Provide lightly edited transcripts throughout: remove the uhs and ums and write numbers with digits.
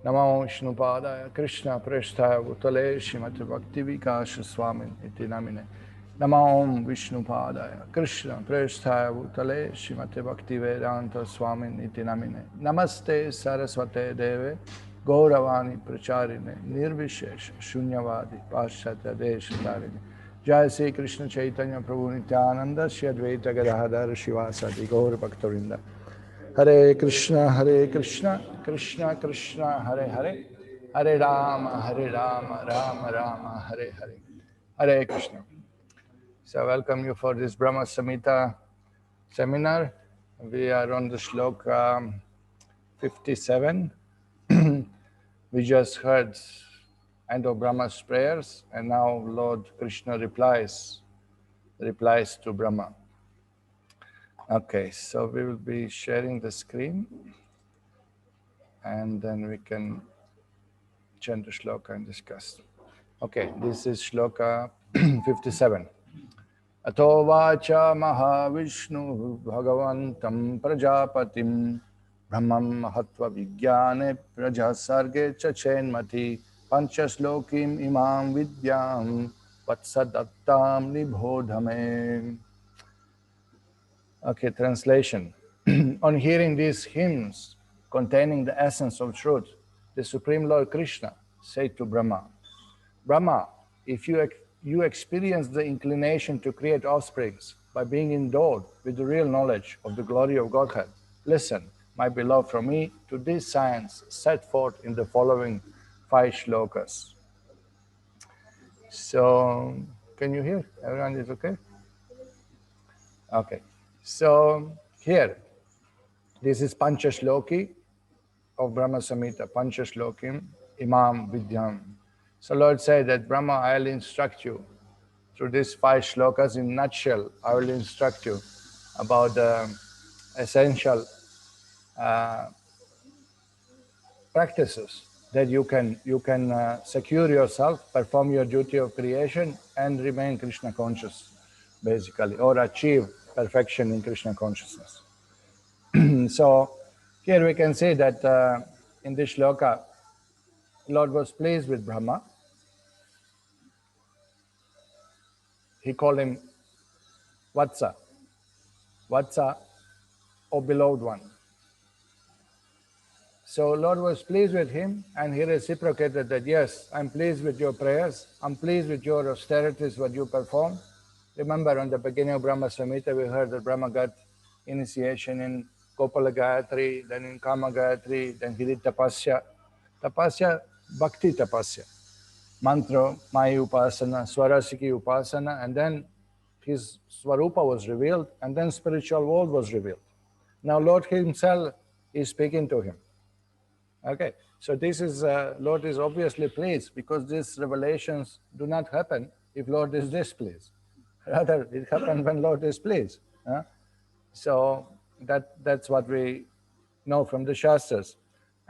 Namo Vishnupadaya Krishna Presthaya Bhutale Srimati Bhakti Vikasa Swamin Iti Namine. Namo Vishnupadaya Krishna Presthaya Bhutale Srimati Bhakti Vedanta Swamin Iti Namine. Namaste Saraswate Deve Gauravani Pracharine Nirvishesha Shunyavadi Paschatya Deshatarine. Jai Sri Krishna Chaitanya Prabhu Nityananda Shri Advaita Gadadhara Shivasati Gaur Bhaktavinda. Hare Krishna, Krishna Krishna, Hare Hare, Hare Rama, Rama Rama, Hare Hare. Hare Krishna. So I welcome you for this Brahma-saṁhitā seminar. We are on the shloka 57. We just heard end of Brahma's prayers, and now Lord Krishna replies to Brahma. Okay, so we will be sharing the screen, and then we can chant the shloka and discuss. Okay, this is shloka 57. Ato vacha mahavishnu bhagavantam prajapatim brahmam mahatva vijnane prajasarge chachenmati Pañca-ślokim imam vidyam vatsadattam nibodhame. Okay, translation. On hearing these hymns containing the essence of truth, the Supreme Lord Krishna said to Brahma, Brahma, if you experience the inclination to create offsprings by being endowed with the real knowledge of the glory of Godhead, listen, my beloved, from me to this science set forth in the following 5 shlokas. So, can you hear? Everyone is okay? Okay. So, here, this is Pañca-ślokī of Brahma-saṁhitā, Pañca-ślokīm imam vidyam. So Lord said that Brahma, I will instruct you through these 5 shlokas. In a nutshell, I will instruct you about the essential practices that you can secure yourself, perform your duty of creation, and remain Krishna conscious, basically, or achieve perfection in Krishna consciousness. So here we can see that in this shloka, Lord was pleased with Brahma. He called him Vatsa, or beloved one. So Lord was pleased with him, and he reciprocated that, yes, I'm pleased with your prayers, I'm pleased with your austerities, what you perform. Remember, on the beginning of Brahma-saṁhitā, we heard that Brahma got initiation in Gopala Gayatri, then in Kama Gayatri, then he did tapasya. Tapasya, bhakti tapasya. Mantra, Maya upasana, Swarasiki upasana, and then his Swarupa was revealed, and then spiritual world was revealed. Now Lord himself is speaking to him. Okay, so this is, Lord is obviously pleased, because these revelations do not happen if Lord is displeased. Rather, it happens when Lord is pleased. So that's what we know from the Shastras.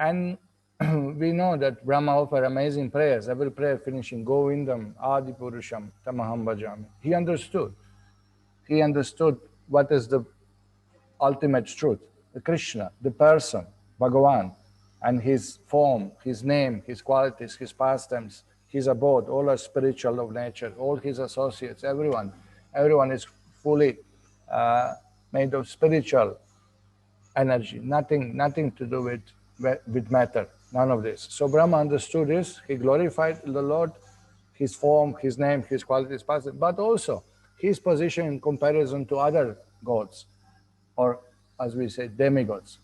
And we know that Brahma offered amazing prayers, every prayer finishing Govindam Adi Purusham Tamaham Bhajami. He understood what is the ultimate truth, the Krishna, the person, Bhagavan, and his form, his name, his qualities, his pastimes, his abode, all are spiritual of nature, all his associates, everyone is fully made of spiritual energy, nothing to do with matter, none of this. So Brahma understood this, he glorified the Lord, his form, his name, his qualities, pastimes, but also his position in comparison to other gods, or as we say, demigods.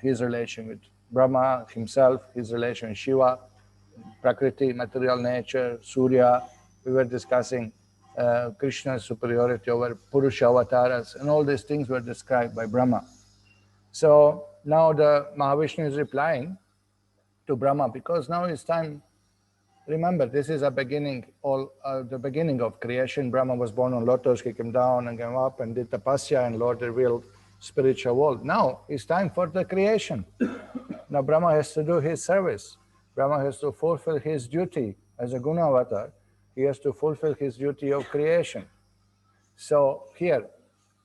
His relation with Brahma himself, his relation with Shiva, Prakriti, material nature, Surya. We were discussing Krishna's superiority over Purusha avatars, and all these things were described by Brahma. So now the Mahavishnu is replying to Brahma, because now it's time. Remember, this is the beginning of creation. Brahma was born on lotus, he came down and came up and did tapasya, and Lord revealed spiritual world. Now it's time for the creation. Now Brahma has to do his service. Brahma has to fulfill his duty as a guna avatar. He has to fulfill his duty of creation. So here,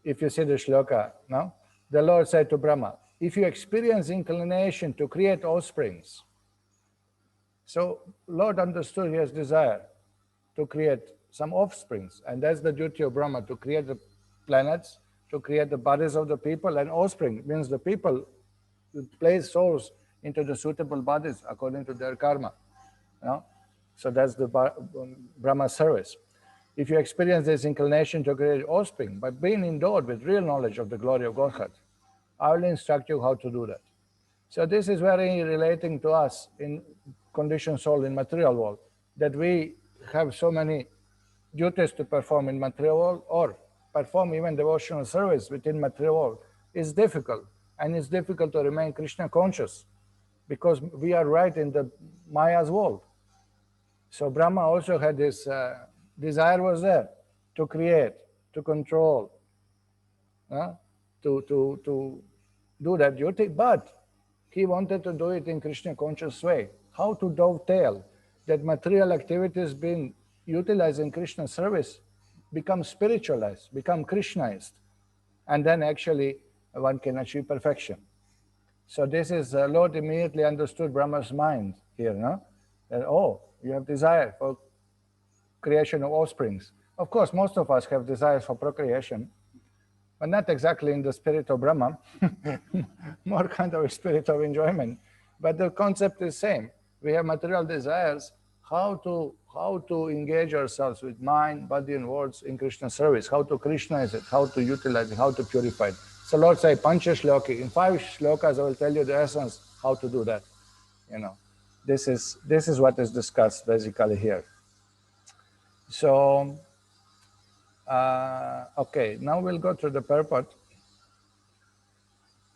if you see the shloka, now the Lord said to Brahma, if you experience inclination to create offsprings So Lord understood his desire to create some offsprings, and that's the duty of Brahma, to create the planets, to create the bodies of the people, and offspring means the people place souls into the suitable bodies according to their karma. You know? So that's the Brahma service. If you experience this inclination to create offspring by being endowed with real knowledge of the glory of Godhead, I will instruct you how to do that. So this is very relating to us in conditioned soul in material world, that we have so many duties to perform in material world, or perform even devotional service within material world is difficult, and it's difficult to remain Krishna conscious because we are right in the Maya's world. So Brahma also had this desire was there to create, to control, to do that duty, but he wanted to do it in Krishna conscious way. How to dovetail that material activities being utilized in Krishna service become spiritualized, become Krishnaized, and then actually one can achieve perfection. So this is, Lord immediately understood Brahma's mind here, no? That, oh, you have desire for creation of offsprings. Of course, most of us have desires for procreation, but not exactly in the spirit of Brahma, more kind of a spirit of enjoyment. But the concept is same. We have material desires, how to engage ourselves with mind, body, and words in Krishna service, how to Krishnaize it, how to utilize it, how to purify it. So Lord say, Pañca-ślokī. In 5 shlokas, I will tell you the essence, how to do that. You know, this is what is discussed basically here. So, okay, now we'll go through the purport.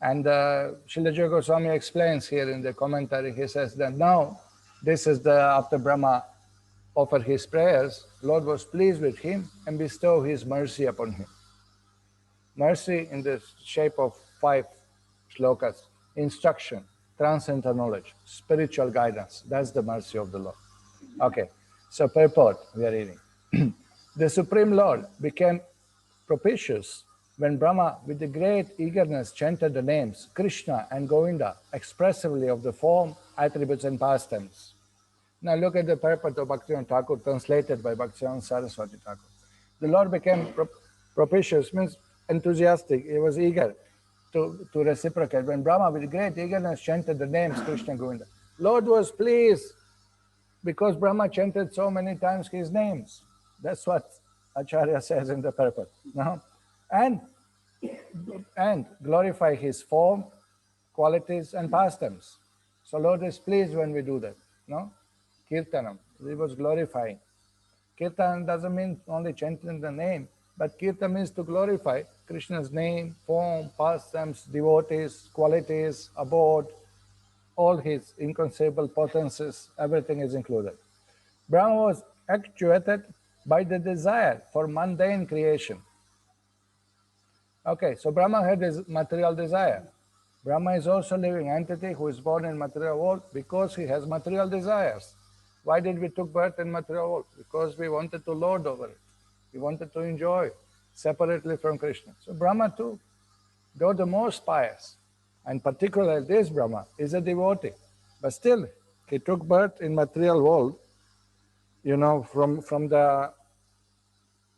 And Srila Jiva Goswami explains here in the commentary, he says that now, this is after Brahma offered his prayers, Lord was pleased with him and bestowed his mercy upon him. Mercy in the shape of 5 shlokas: instruction, transcendental knowledge, spiritual guidance. That's the mercy of the Lord. Okay, so purport we are reading. The Supreme Lord became propitious when Brahma, with the great eagerness, chanted the names Krishna and Govinda, expressively of the form, attributes, and pastimes. Now look at the purport of Bhaktivinoda Thakur, translated by Bhaktivinoda Saraswati Thakur. The Lord became propitious, means enthusiastic. He was eager to reciprocate. When Brahma, with great eagerness, chanted the names Krishna and Govinda, Lord was pleased because Brahma chanted so many times his names. That's what Acharya says in the purport. No? And glorify his form, qualities, and pastimes. So Lord is pleased when we do that. No? Kirtanam. He was glorifying. Kirtan doesn't mean only chanting the name, but Kirtan means to glorify Krishna's name, form, pastimes, devotees, qualities, abode, all his inconceivable potencies, everything is included. Brahma was actuated by the desire for mundane creation. Okay, so Brahma had his material desire. Brahma is also a living entity who is born in material world because he has material desires. Why did we took birth in material world? Because we wanted to lord over it. We wanted to enjoy separately from Krishna. So Brahma too, though the most pious, and particularly this Brahma, is a devotee, but still he took birth in material world, you know, from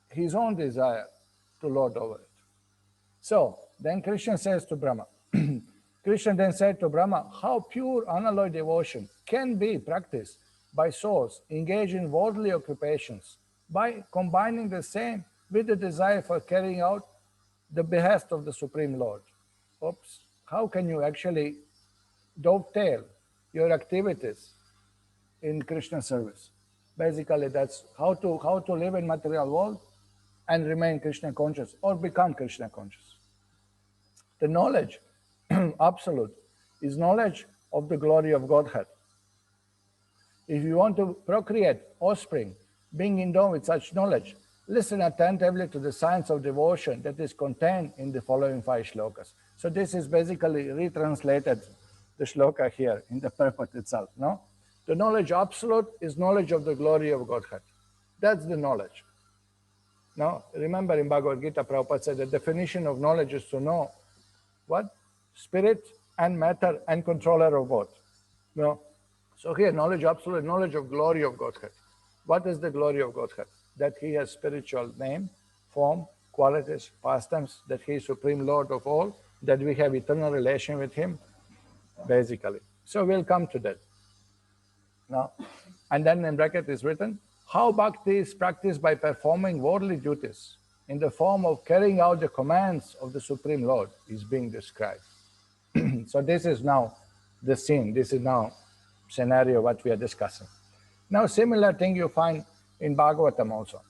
his own desire to lord over it. So then Krishna says to Brahma, Krishna then said to Brahma, how pure unalloyed devotion can be practiced by souls engaged in worldly occupations by combining the same with the desire for carrying out the behest of the Supreme Lord. Oops, how can you actually dovetail your activities in Krishna service? Basically, that's how to live in material world and remain Krishna conscious or become Krishna conscious. The knowledge, absolute, is knowledge of the glory of Godhead. If you want to procreate offspring, being endowed with such knowledge, listen attentively to the science of devotion that is contained in the following 5 shlokas. So this is basically retranslated, the shloka here in the purport itself. No, the knowledge absolute is knowledge of the glory of Godhead. That's the knowledge. Now, remember in Bhagavad Gita, Prabhupada said the definition of knowledge is to know what? Spirit and matter and controller of both. No? So here, knowledge, absolute knowledge of glory of Godhead. What is the glory of Godhead? That he has spiritual name, form, qualities, pastimes, that he is Supreme Lord of all, that we have eternal relation with him, basically. So we'll come to that. Now, and then in bracket is written, how bhakti is practiced by performing worldly duties in the form of carrying out the commands of the Supreme Lord is being described. So this is now the scene, this is now scenario what we are discussing. Now similar thing you find in Bhagavatam also.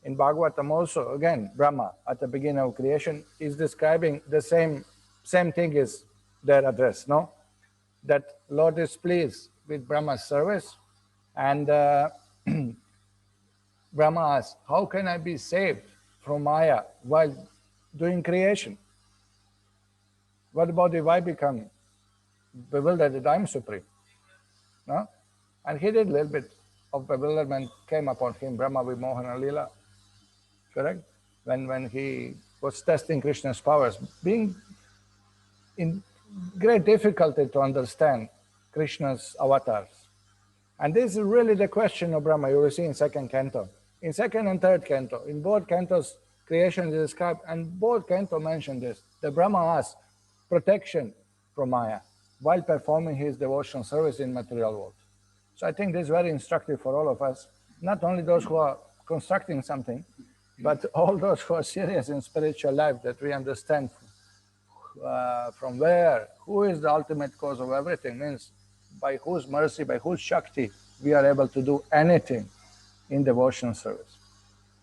In Bhagavatam also, again, Brahma at the beginning of creation is describing the same thing is their address, no? That Lord is pleased with Brahma's service, and Brahma asks, how can I be saved from Maya while doing creation? What about if I become bewildered that I'm supreme? No? And he did a little bit of bewilderment came upon him, Brahma Vimohana Lila, correct? When he was testing Krishna's powers, being in great difficulty to understand Krishna's avatars. And this is really the question of Brahma, you will see in second canto. In second and third canto, in both cantos, creation is described, and both canto mention this. The Brahma asks protection from Maya while performing his devotional service in material world. So I think this is very instructive for all of us, not only those who are constructing something, but all those who are serious in spiritual life, that we understand from where, who is the ultimate cause of everything, means by whose mercy, by whose Shakti, we are able to do anything in devotional service.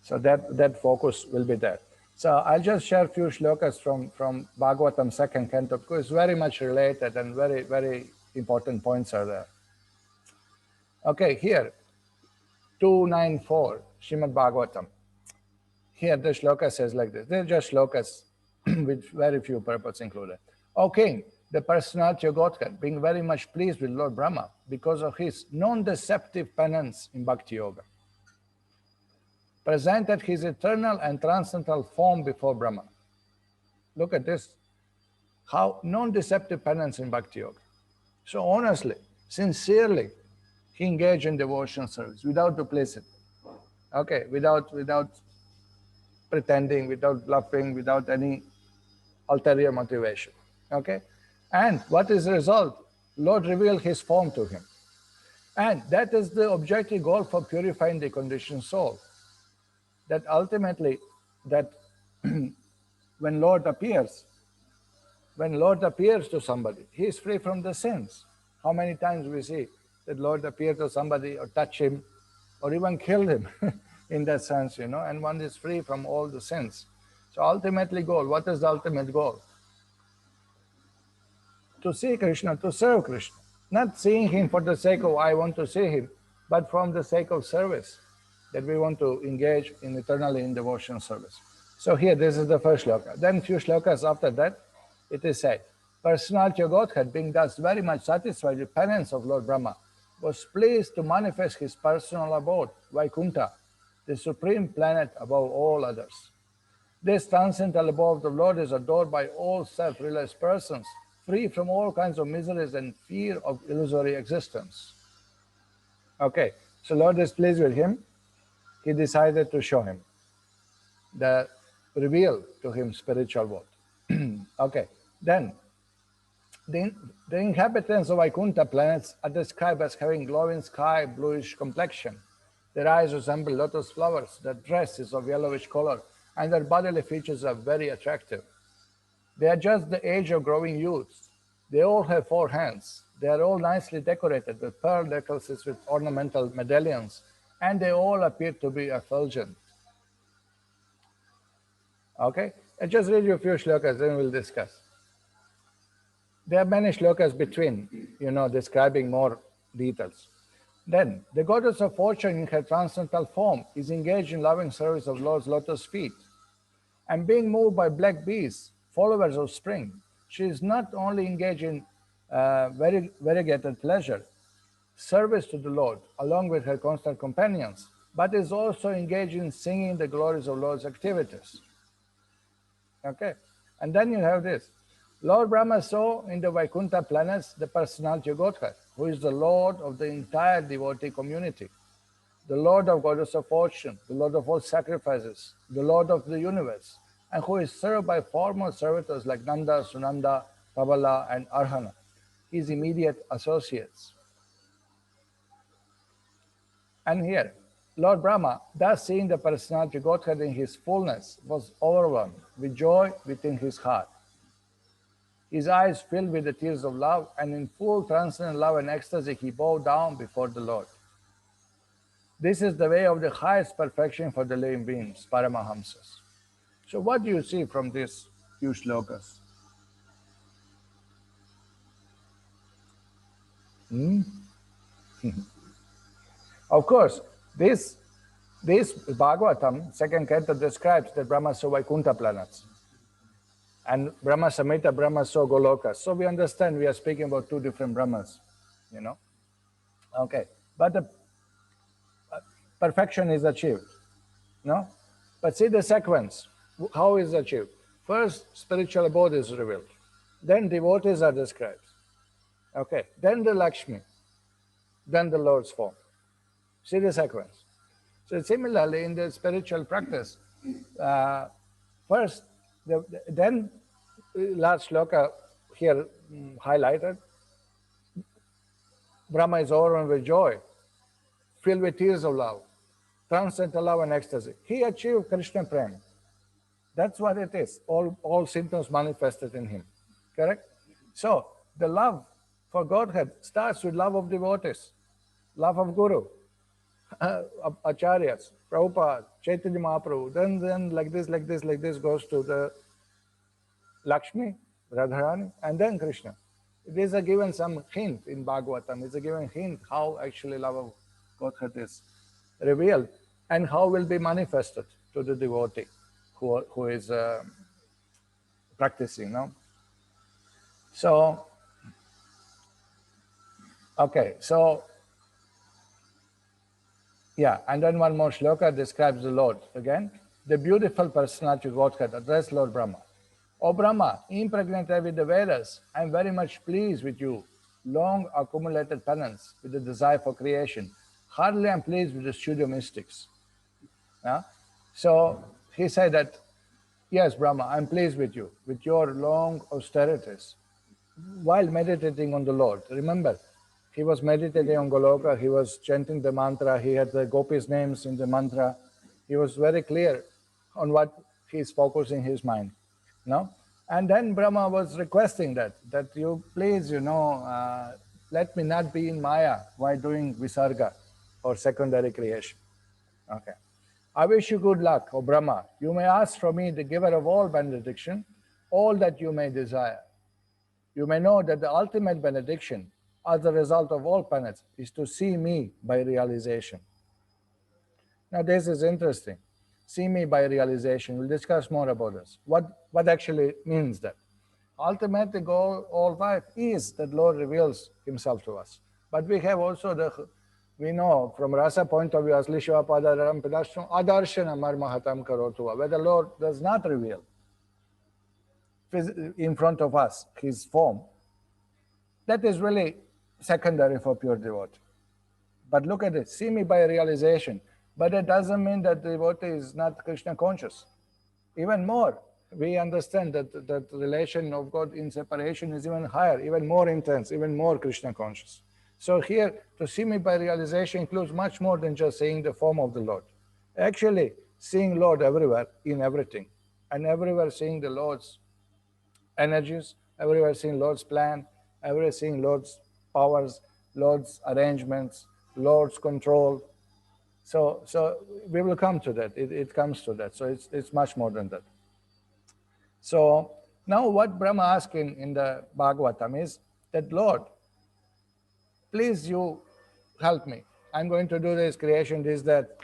So that focus will be there. So I'll just share a few shlokas from Bhagavatam second canto, because it's very much related and very, very important points are there. Okay, here, 294, Srimad Bhagavatam. Here the shloka says like this. They're just shlokas with very few purpose included. O King, the personality of Godhead, being very much pleased with Lord Brahma because of his non-deceptive penance in Bhakti Yoga, presented his eternal and transcendental form before Brahma. Look at this. How non-deceptive penance in Bhakti Yoga. So honestly, sincerely, he engaged in devotional service without duplicity. Okay, without pretending, without bluffing, without any ulterior motivation. Okay, and what is the result? Lord revealed his form to him. And that is the objective goal for purifying the conditioned soul. That ultimately, that when Lord appears to somebody, he is free from the sins. How many times we see that Lord appeared to somebody or touch him or even kill him in that sense, you know, and one is free from all the sins. So ultimately goal, what is the ultimate goal? To see Krishna, to serve Krishna. Not seeing him for the sake of I want to see him, but from the sake of service, that we want to engage in eternally in devotional service. So here, this is the first shloka. Then few shlokas after that, it is said, personality of Godhead, being thus very much satisfied with penance of Lord Brahma, was pleased to manifest his personal abode, Vaikuntha, the supreme planet above all others. This transcendental abode of the Lord is adored by all self-realized persons, free from all kinds of miseries and fear of illusory existence. Okay, so Lord is pleased with him. He decided to show him, reveal to him spiritual world. Okay, then the inhabitants of Vaikuntha planets are described as having glowing sky, bluish complexion. Their eyes resemble lotus flowers, their dress is of yellowish color, and their bodily features are very attractive. They are just the age of growing youths. They all have 4 hands. They are all nicely decorated with pearl necklaces with ornamental medallions, and they all appear to be effulgent. Okay, I'll just read you a few shlokas, then we'll discuss. There are many shlokas between, you know, describing more details. Then, the goddess of fortune in her transcendental form is engaged in loving service of Lord's lotus feet. And being moved by black bees, followers of spring, she is not only engaged in variegated pleasure, service to the Lord, along with her constant companions, but is also engaged in singing the glories of Lord's activities. Okay, and then you have this. Lord Brahma saw in the Vaikuntha planets the personality of Godhead, who is the Lord of the entire devotee community, the Lord of goddess of fortune, the Lord of all sacrifices, the Lord of the universe, and who is served by foremost servitors like Nanda, Sunanda, Prabala, and Arhana, his immediate associates. And here, Lord Brahma, thus seeing the personality of Godhead in his fullness, was overwhelmed with joy within his heart. His eyes filled with the tears of love, and in full transcendent love and ecstasy, he bowed down before the Lord. This is the way of the highest perfection for the living beings, Paramahamsas. So what do you see from these few shlokas? Of course, this Bhagavatam, second canto, describes the Brahma saw Vaikuntha planets. And Brahma-saṁhitā, Brahma saw Golokas. So we understand we are speaking about two different Brahmas, you know. Okay, but the perfection is achieved, no? But see the sequence, how is achieved? First, spiritual abode is revealed. Then devotees are described. Okay, then the Lakshmi, then the Lord's form. See the sequence. So similarly, in the spiritual practice, first, then last shloka here highlighted, Brahma is overwhelmed with joy, filled with tears of love, transcendental love and ecstasy. He achieved Krishna Prem. That's what it is. All symptoms manifested in him. Correct? So the love for Godhead starts with love of devotees, love of Guru, Acharyas, Prabhupada, Chaitanya Mahaprabhu. Then like this goes to the Lakshmi, Radharani, and then Krishna. It is a given some hint in Bhagavatam. It's a given hint how actually love of Godhead is revealed and how will be manifested to the devotee who is practicing. No? So, okay, so yeah, and then one more shloka describes the Lord again. The beautiful personality of Godhead addressed Lord Brahma. O Brahma, impregnated with the Vedas, I am very much pleased with you. Long accumulated penance with the desire for creation. Hardly I am pleased with the studio mystics. Yeah? So he said that, yes, Brahma, I am pleased with you, with your long austerities, while meditating on the Lord. Remember, he was meditating on Goloka, he was chanting the mantra, he had the gopis' names in the mantra. He was very clear on what he is focusing his mind. No? And then Brahma was requesting that you please, let me not be in Maya while doing Visarga or secondary creation. Okay. I wish you good luck, O Brahma. You may ask from me, the giver of all benediction, all that you may desire. You may know that the ultimate benediction, as the result of all penance, is to see me by realization. Now this is interesting. See me by realization. We'll discuss more about this. What actually means that? Ultimately, goal all life is that Lord reveals himself to us. But we have also we know from rasa point of view, asli shiva padaram padashram adarshana marmahatam karotuva, where the Lord does not reveal in front of us his form. That is really secondary for pure devotee. But look at it, see me by realization. But it doesn't mean that the devotee is not Krishna conscious. Even more, we understand that the relation of God in separation is even higher, even more intense, even more Krishna conscious. So here, to see me by realization includes much more than just seeing the form of the Lord. Actually, seeing Lord everywhere, in everything, and everywhere seeing the Lord's energies, everywhere seeing Lord's plan, everywhere seeing Lord's powers, Lord's arrangements, Lord's control. So we will come to that. It comes to that. So it's much more than that. So now what Brahma asked in the Bhagavatam is that, Lord, please you help me. I'm going to do this creation, this, that,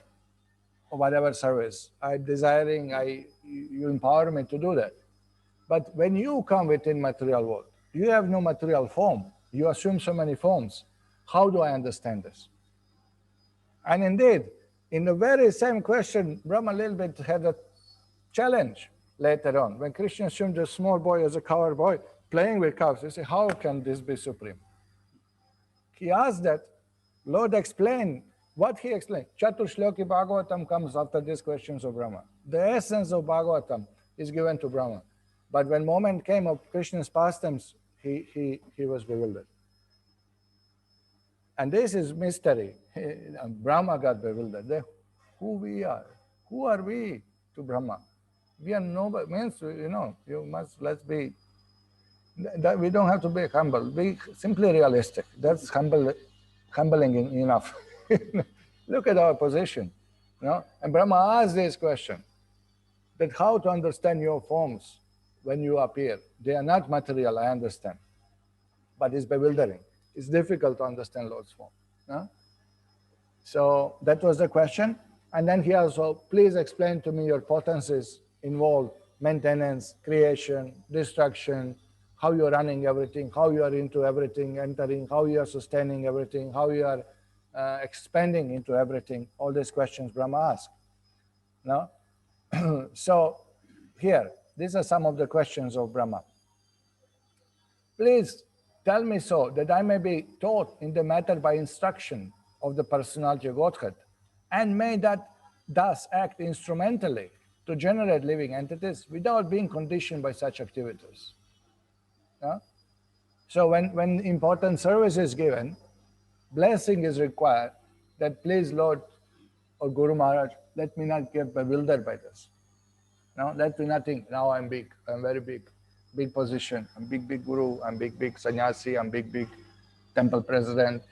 or whatever service. I'm desiring, you empower me to do that. But when you come within material world, you have no material form. You assume so many forms. How do I understand this? And indeed, in the very same question, Brahma a little bit had a challenge later on. When Krishna assumed a small boy as a coward boy, playing with cups. You say, how can this be supreme? He asked that. Lord explained what he explained. Chatur-ślokī Bhagavatam comes after these questions of Brahma. The essence of Bhagavatam is given to Brahma. But when moment came of Krishna's pastimes, he was bewildered. And this is mystery. Brahma got bewildered. Who we are? Who are we to Brahma? We are nobody. Means, you must, let's be, that we don't have to be humble. Be simply realistic. That's humbling enough. Look at our position. And Brahma asked this question, that how to understand your forms when you appear. They are not material, I understand. But it's bewildering. It's difficult to understand Lord's form. So that was the question. And then he also, please explain to me your potencies involved, maintenance, creation, destruction, how you're running everything, how you are into everything, entering, how you are sustaining everything, how you are expanding into everything. All these questions Brahma asked. So here, these are some of the questions of Brahma. Please tell me so that I may be taught in the matter by instruction of the personality of Godhead, and may that thus act instrumentally to generate living entities without being conditioned by such activities. So when important service is given, blessing is required that please Lord or Guru Maharaj, let me not get bewildered by this. Let me not think, now I'm big, I'm very big position, I'm big Guru, I'm big sannyasi, I'm big temple president,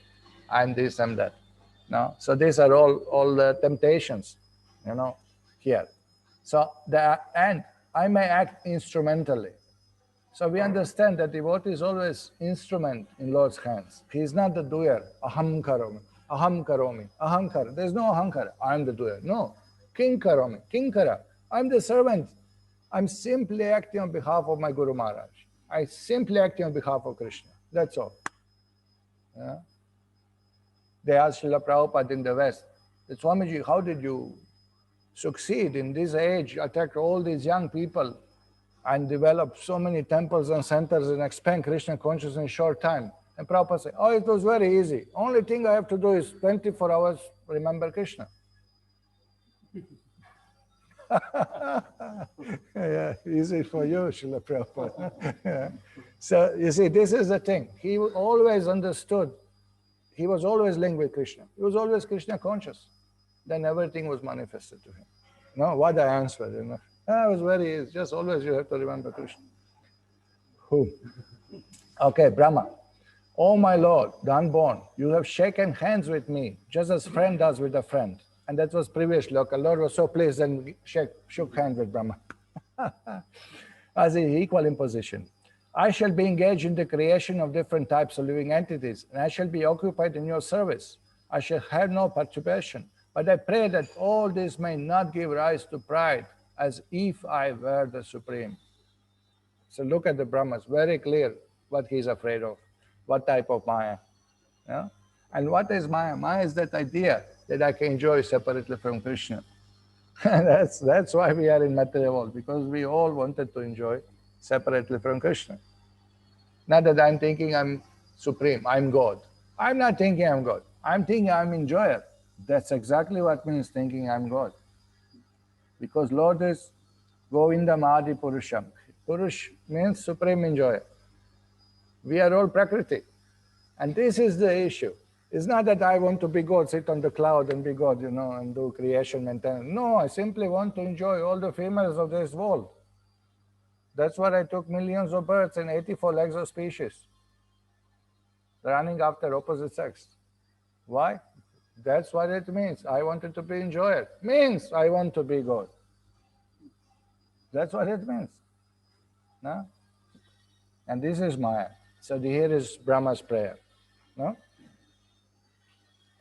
I'm this, I'm that. So these are all the temptations, here. So and I may act instrumentally. So we understand that devotee is always instrument in Lord's hands. He is not the doer. Aham karomi, aham karomi, ahankara. There is no ahankara. I am the doer. No. King karomi, kinkara. I am the servant. I'm simply acting on behalf of my Guru Maharaj. I simply acting on behalf of Krishna. That's all. They asked Srila Prabhupada in the West, Swamiji, how did you succeed in this age, attract all these young people and develop so many temples and centers and expand Krishna consciousness in a short time? And Prabhupada said, it was very easy. Only thing I have to do is 24 hours remember Krishna. Yeah, easy for you, Srila Prabhupada. So you see, this is the thing. He always understood. He was always linked with Krishna. He was always Krishna conscious. Then everything was manifested to him. What I answered, it was very easy. Just always you have to remember Krishna. Who? Okay, Brahma. Oh my Lord, the unborn, you have shaken hands with me, just as friend does with a friend. And that was previous shloka. Lord was so pleased and shook hands with Brahma. As is equal in position. I shall be engaged in the creation of different types of living entities, and I shall be occupied in your service. I shall have no perturbation, but I pray that all this may not give rise to pride, as if I were the Supreme. So look at the Brahmas, very clear what he's afraid of, what type of Maya. And what is Maya? Maya is that idea that I can enjoy separately from Krishna. That's why we are in material world, because we all wanted to enjoy separately from Krishna. Not that I'm thinking I'm supreme, I'm God. I'm not thinking I'm God. I'm thinking I'm enjoyer. That's exactly what means thinking I'm God. Because Lord is Govindam Adi Purusham. Purush means supreme enjoyer. We are all Prakriti. And this is the issue. It's not that I want to be God, sit on the cloud and be God, and do creation maintenance. No, I simply want to enjoy all the females of this world. That's what I took millions of birds and 84 legs of species, running after opposite sex. Why? That's what it means. I wanted to be enjoyer. Means I want to be God. That's what it means. No? And this is Maya. So here is Brahma's prayer. No?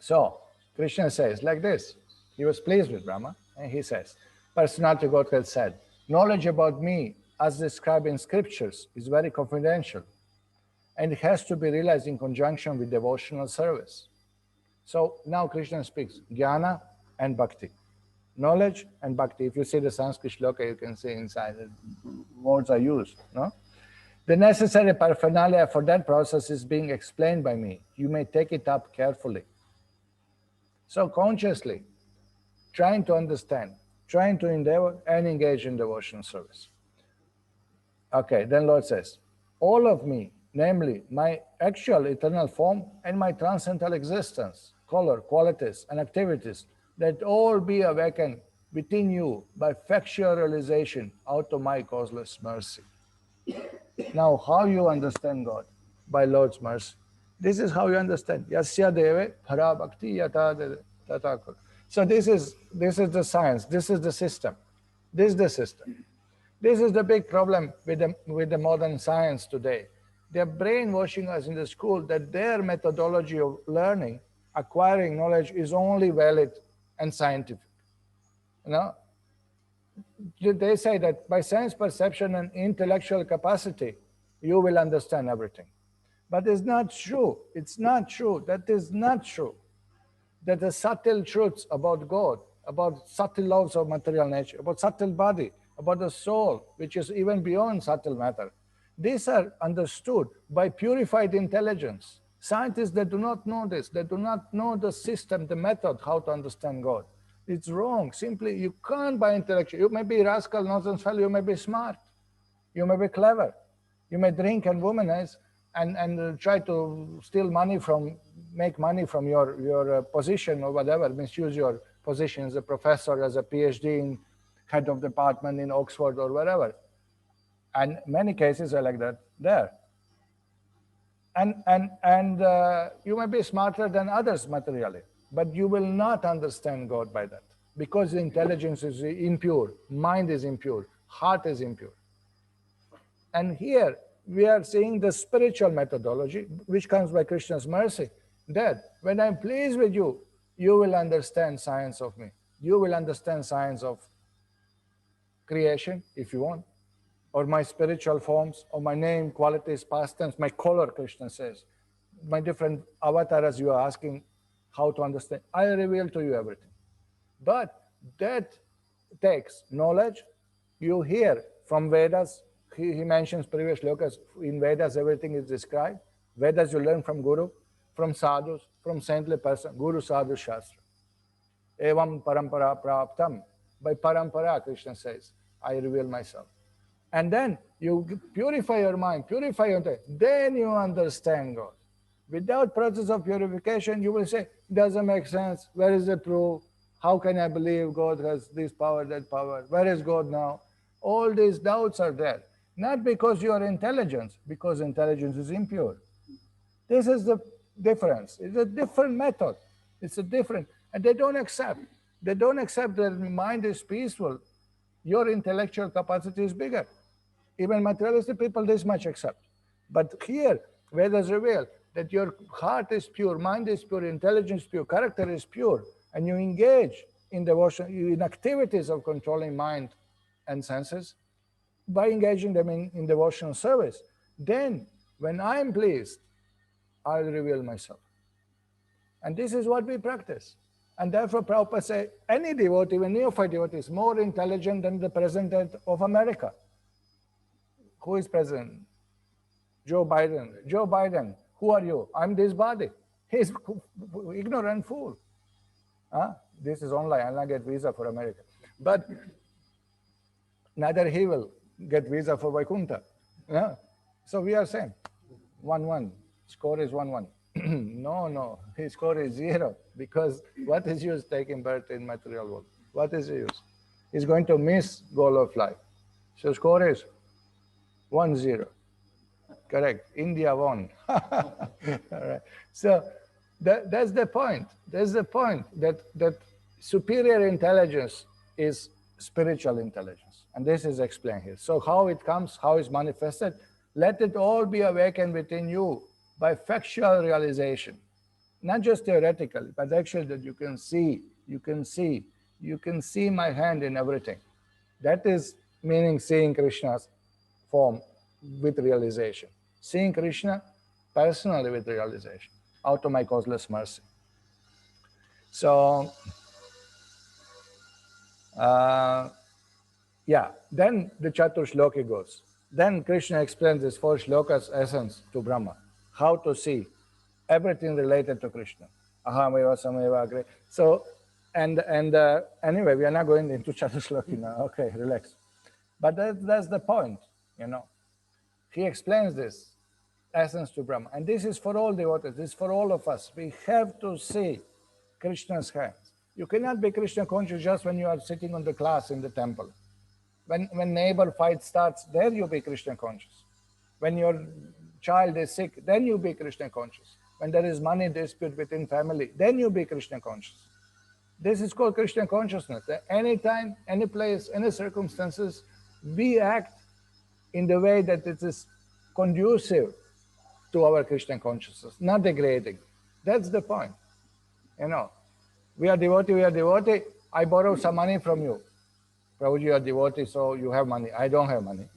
So Krishna says like this. He was pleased with Brahma, and he says, Personality Godhead said, knowledge about me as described in scriptures is very confidential, and it has to be realized in conjunction with devotional service. So now Krishna speaks jnana and bhakti, knowledge and bhakti. If you see the Sanskrit shloka, you can see inside the words are used. No? The necessary paraphernalia for that process is being explained by me. You may take it up carefully. So consciously, trying to understand, trying to endeavor and engage in devotional service. Okay, then Lord says, all of me, namely my actual eternal form and my transcendental existence, color, qualities, and activities, that all be awakened within you by factual realization out of my causeless mercy. Now, how you understand God? By Lord's mercy. This is how you understand. Yasya deve para bhakti yata tatakura. So this is the science. This is the system. This is the system. This is the big problem with the modern science today. They're brainwashing us in the school that their methodology of learning, acquiring knowledge is only valid and scientific. You know, they say that by sense perception and intellectual capacity, you will understand everything. But it's not true. It's not true. That is not true. That the subtle truths about God, about subtle laws of material nature, about subtle body, about the soul, which is even beyond subtle matter, these are understood by purified intelligence. Scientists that do not know this, they do not know the system, the method, how to understand God. It's wrong. Simply, you can't by intellectual. You may be rascal, nonsense fellow, you may be smart, you may be clever, you may drink and womanize and try to steal money make money from your position or whatever, misuse your position as a professor, as a PhD in head of department in Oxford or wherever. And many cases are like that there. And you may be smarter than others materially, but you will not understand God by that, because intelligence is impure, mind is impure, heart is impure. And here we are seeing the spiritual methodology, which comes by Krishna's mercy, that when I'm pleased with you, you will understand science of me. You will understand science of creation, if you want, or my spiritual forms, or my name, qualities, pastimes, my color, Krishna says, my different avatars you are asking how to understand. I reveal to you everything. But that takes knowledge. You hear from Vedas. He mentions previous shlokas. In Vedas, everything is described. Vedas you learn from Guru, from sadhus, from saintly person, Guru Sadhu Shastra. Evam parampara praptam. By parampara, Krishna says, I reveal myself. And then you purify your mind, purify your mind. Then you understand God. Without process of purification, you will say, doesn't make sense. Where is the proof? How can I believe God has this power, that power? Where is God now? All these doubts are there. Not because you are intelligent, because intelligence is impure. This is the difference. It's a different method. It's a different, and they don't accept. They don't accept that the mind is peaceful. Your intellectual capacity is bigger. Even materialistic people this much accept. But here, Vedas reveal that your heart is pure, mind is pure, intelligence is pure, character is pure, and you engage in devotion, in activities of controlling mind and senses by engaging them in devotional service. Then, when I am pleased, I'll reveal myself. And this is what we practice. And therefore, Prabhupada says, any devotee, even neophyte devotee, is more intelligent than the president of America. Who is president? Joe Biden. Joe Biden, who are you? I'm this body. He's ignorant fool. This is online. I'll not get visa for America. But neither he will get visa for Vaikuntha. Yeah? So we are same. 1-1. Score is 1-1. No. His score is 0. Because what is use taking birth in material world? What is the use? He's going to miss goal of life. So score is 1-0. Correct. India won. All right. So that's the point. That's the point that superior intelligence is spiritual intelligence. And this is explained here. So how it comes, how it's manifested, let it all be awakened within you by factual realization. Not just theoretically, but actually that you can see my hand in everything. That is meaning seeing Krishna's form with realization. Seeing Krishna personally with realization, out of my causeless mercy. So, then the Chatur-ślokī goes. Then Krishna explains this 4 shlokas essence to Brahma, how to see everything related to Krishna. Ahameva sameva agre. So, and anyway, we are not going into Pañca-ślokī now. Okay, relax. But that's the point, you know. He explains this essence to Brahma. And this is for all devotees, this is for all of us. We have to see Krishna's hands. You cannot be Krishna conscious just when you are sitting on the class in the temple. When neighbor fight starts, there you be Krishna conscious. When your child is sick, then you be Krishna conscious. When there is money dispute within family, then you be Krishna conscious. This is called Krishna consciousness. Anytime, any place, any circumstances, we act in the way that it is conducive to our Krishna consciousness, not degrading. That's the point. You know, we are devotee, I borrow some money from you. Prabhuji, you are devotee, so you have money. I don't have money.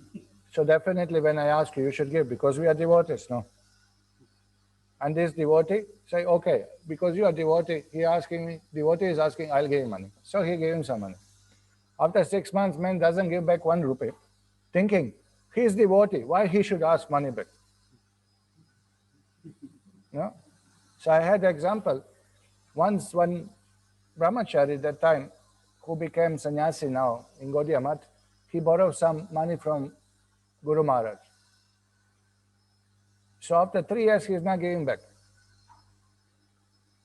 So definitely when I ask you, you should give because we are devotees, no? And this devotee say, okay, because you are devotee, he asking me, devotee is asking, I'll give him money. So he gave him some money. After 6 months, man doesn't give back 1 rupee, thinking, he is devotee, why he should ask money back? No? So I had an example. Once one brahmachari that time, who became sannyasi now in Gaudiya Math, he borrowed some money from Guru Maharaj. So after 3 years, he is not giving back.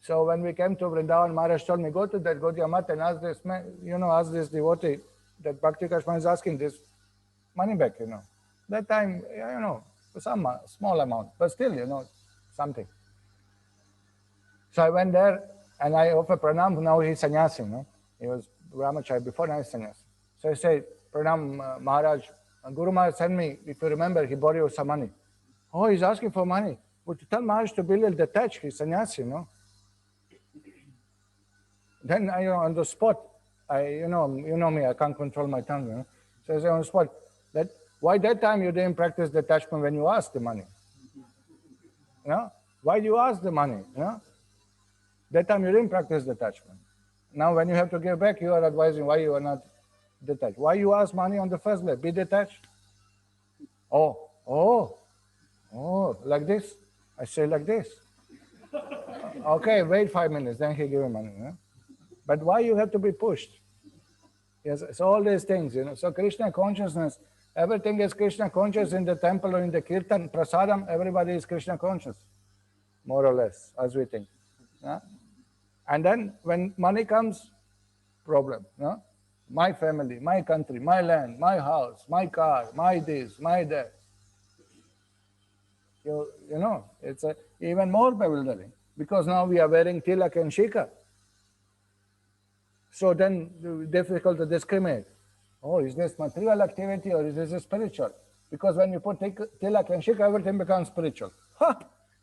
So when we came to Vrindavan, Maharaj told me, go to that Gaudiya Math and ask this man, ask this devotee that Bhakti Kashman is asking this money back, That time, some small amount, but still, something. So I went there and I offered pranam. Now he's sannyasi, He was brahmachari before, now he's sannyasi. So I said, pranam Maharaj. And Guru Maharaj sent me, if you remember, he borrowed you some money. Oh, he's asking for money. But to tell Maharaj to be a little detached, he's sannyasi, Then I, on the spot, you know me, I can't control my tongue, So I say on the spot, that why that time you didn't practice detachment when you asked the money? Why do you ask the money? That time you didn't practice detachment. Now when you have to give back, you are advising why you are not detached. Why you ask money on the first place? Be detached. Oh, like this? I say like this. Okay, wait 5 minutes, then he give you money. But why you have to be pushed? Yes, so all these things, So Krishna consciousness, everything is Krishna conscious in the temple or in the kirtan, prasadam, everybody is Krishna conscious, more or less, as we think. And then when money comes, problem. My family, my country, my land, my house, my car, my this, my that. It's even more bewildering because now we are wearing tilak and shika. So then it's difficult to discriminate. Oh, is this material activity or is this spiritual? Because when you put tilak and shika, everything becomes spiritual.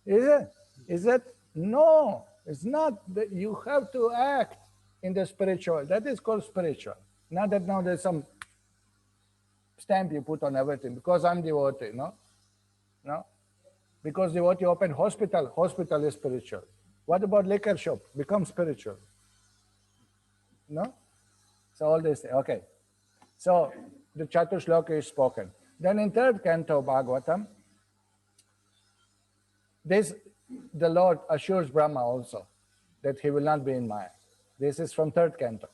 Is it? Is it? No, it's not. You have to act in the spiritual. That is called spiritual. Not that now there's some stamp you put on everything because I'm devotee. No. Because devotee open hospital is spiritual. What about liquor shop? Becomes spiritual. No? So all this, okay. So the Pañca-ślokī is spoken. Then in 3rd canto Bhagavatam, the Lord assures Brahma also that he will not be in Maya. This is from 3rd canto.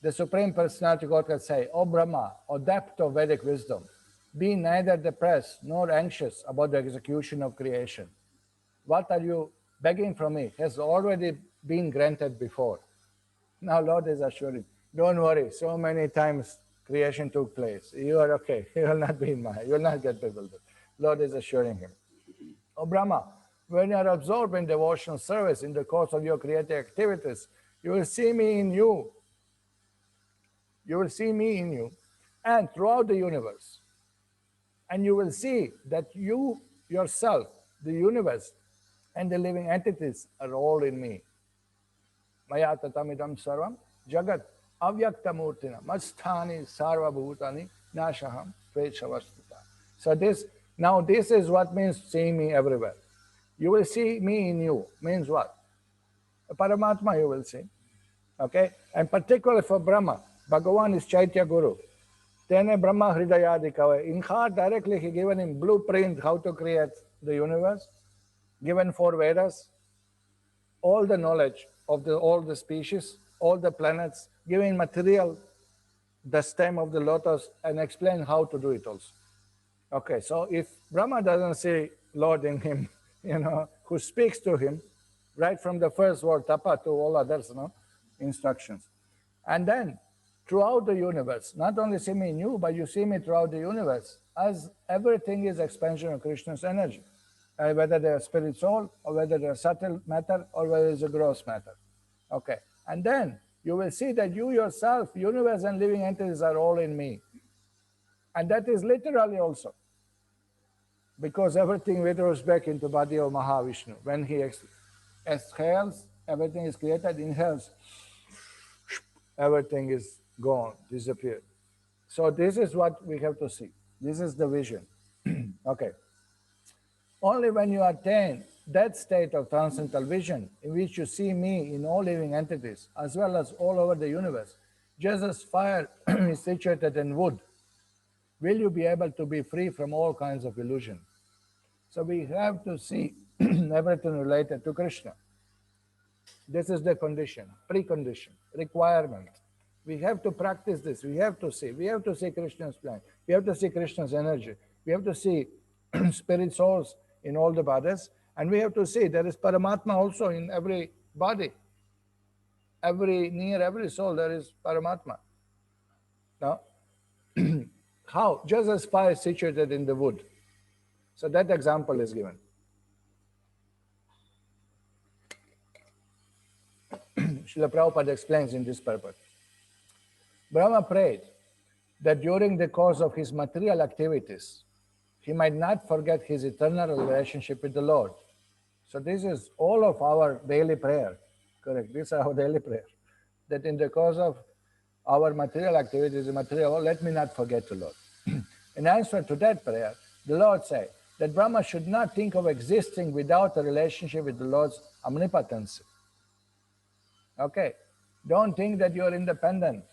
The Supreme Personality of Godhead say, O Brahma, O depth of Vedic wisdom, be neither depressed nor anxious about the execution of creation. What are you begging from me has already been granted before. Now Lord is assuring, don't worry, so many times creation took place. You are okay. You will not be in Maya. You will not get bewildered. Lord is assuring him. O Brahma, when you are absorbed in devotional service in the course of your creative activities, you will see me in you. You will see me in you and throughout the universe. And you will see that you yourself, the universe, and the living entities are all in me. Maya tatamidam sarvam jagat avyaktamurtina masthani sarva bhutani nashaham tvechavastita. So this is what means seeing me everywhere. You will see me in you. Means what? A Paramatma you will see. Okay? And particularly for Brahma, Bhagavan is Chaitya Guru. Tene Brahma Hridayadikava. In heart directly he given him blueprint how to create the universe, given 4 Vedas, all the knowledge of all the species, all the planets, giving material, the stem of the lotus, and explain how to do it also. Okay, so if Brahma doesn't see Lord in him, who speaks to him, right from the first word, tapa, to all others, instructions. And then throughout the universe, not only see me in you, but you see me throughout the universe, as everything is expansion of Krishna's energy, whether they are spirit soul, or whether they are subtle matter, or whether it's a gross matter. Okay, and then you will see that you yourself, universe and living entities are all in me. And that is literally also, because everything withdraws back into body of Mahavishnu. When he exhales, everything is created, inhales, everything is gone, disappeared. So this is what we have to see. This is the vision. Okay. Only when you attain that state of transcendental vision, in which you see me in all living entities, as well as all over the universe, just as fire is situated in wood, will you be able to be free from all kinds of illusion. So we have to see everything related to Krishna. This is the condition, precondition, requirement. We have to practice this. We have to see. We have to see Krishna's plan. We have to see Krishna's energy. We have to see spirit souls in all the bodies. And we have to see there is Paramatma also in every body. Near every soul there is Paramatma. Now, how? Just as fire is situated in the wood. So that example is given. Srila Prabhupada explains in this purport. Brahma prayed that during the course of his material activities, he might not forget his eternal relationship with the Lord. So this is all of our daily prayer. Correct. This is our daily prayer. That in the course of our material activities, let me not forget the Lord. In answer to that prayer, the Lord said that Brahma should not think of existing without a relationship with the Lord's omnipotency. Okay. Don't think that you are independent.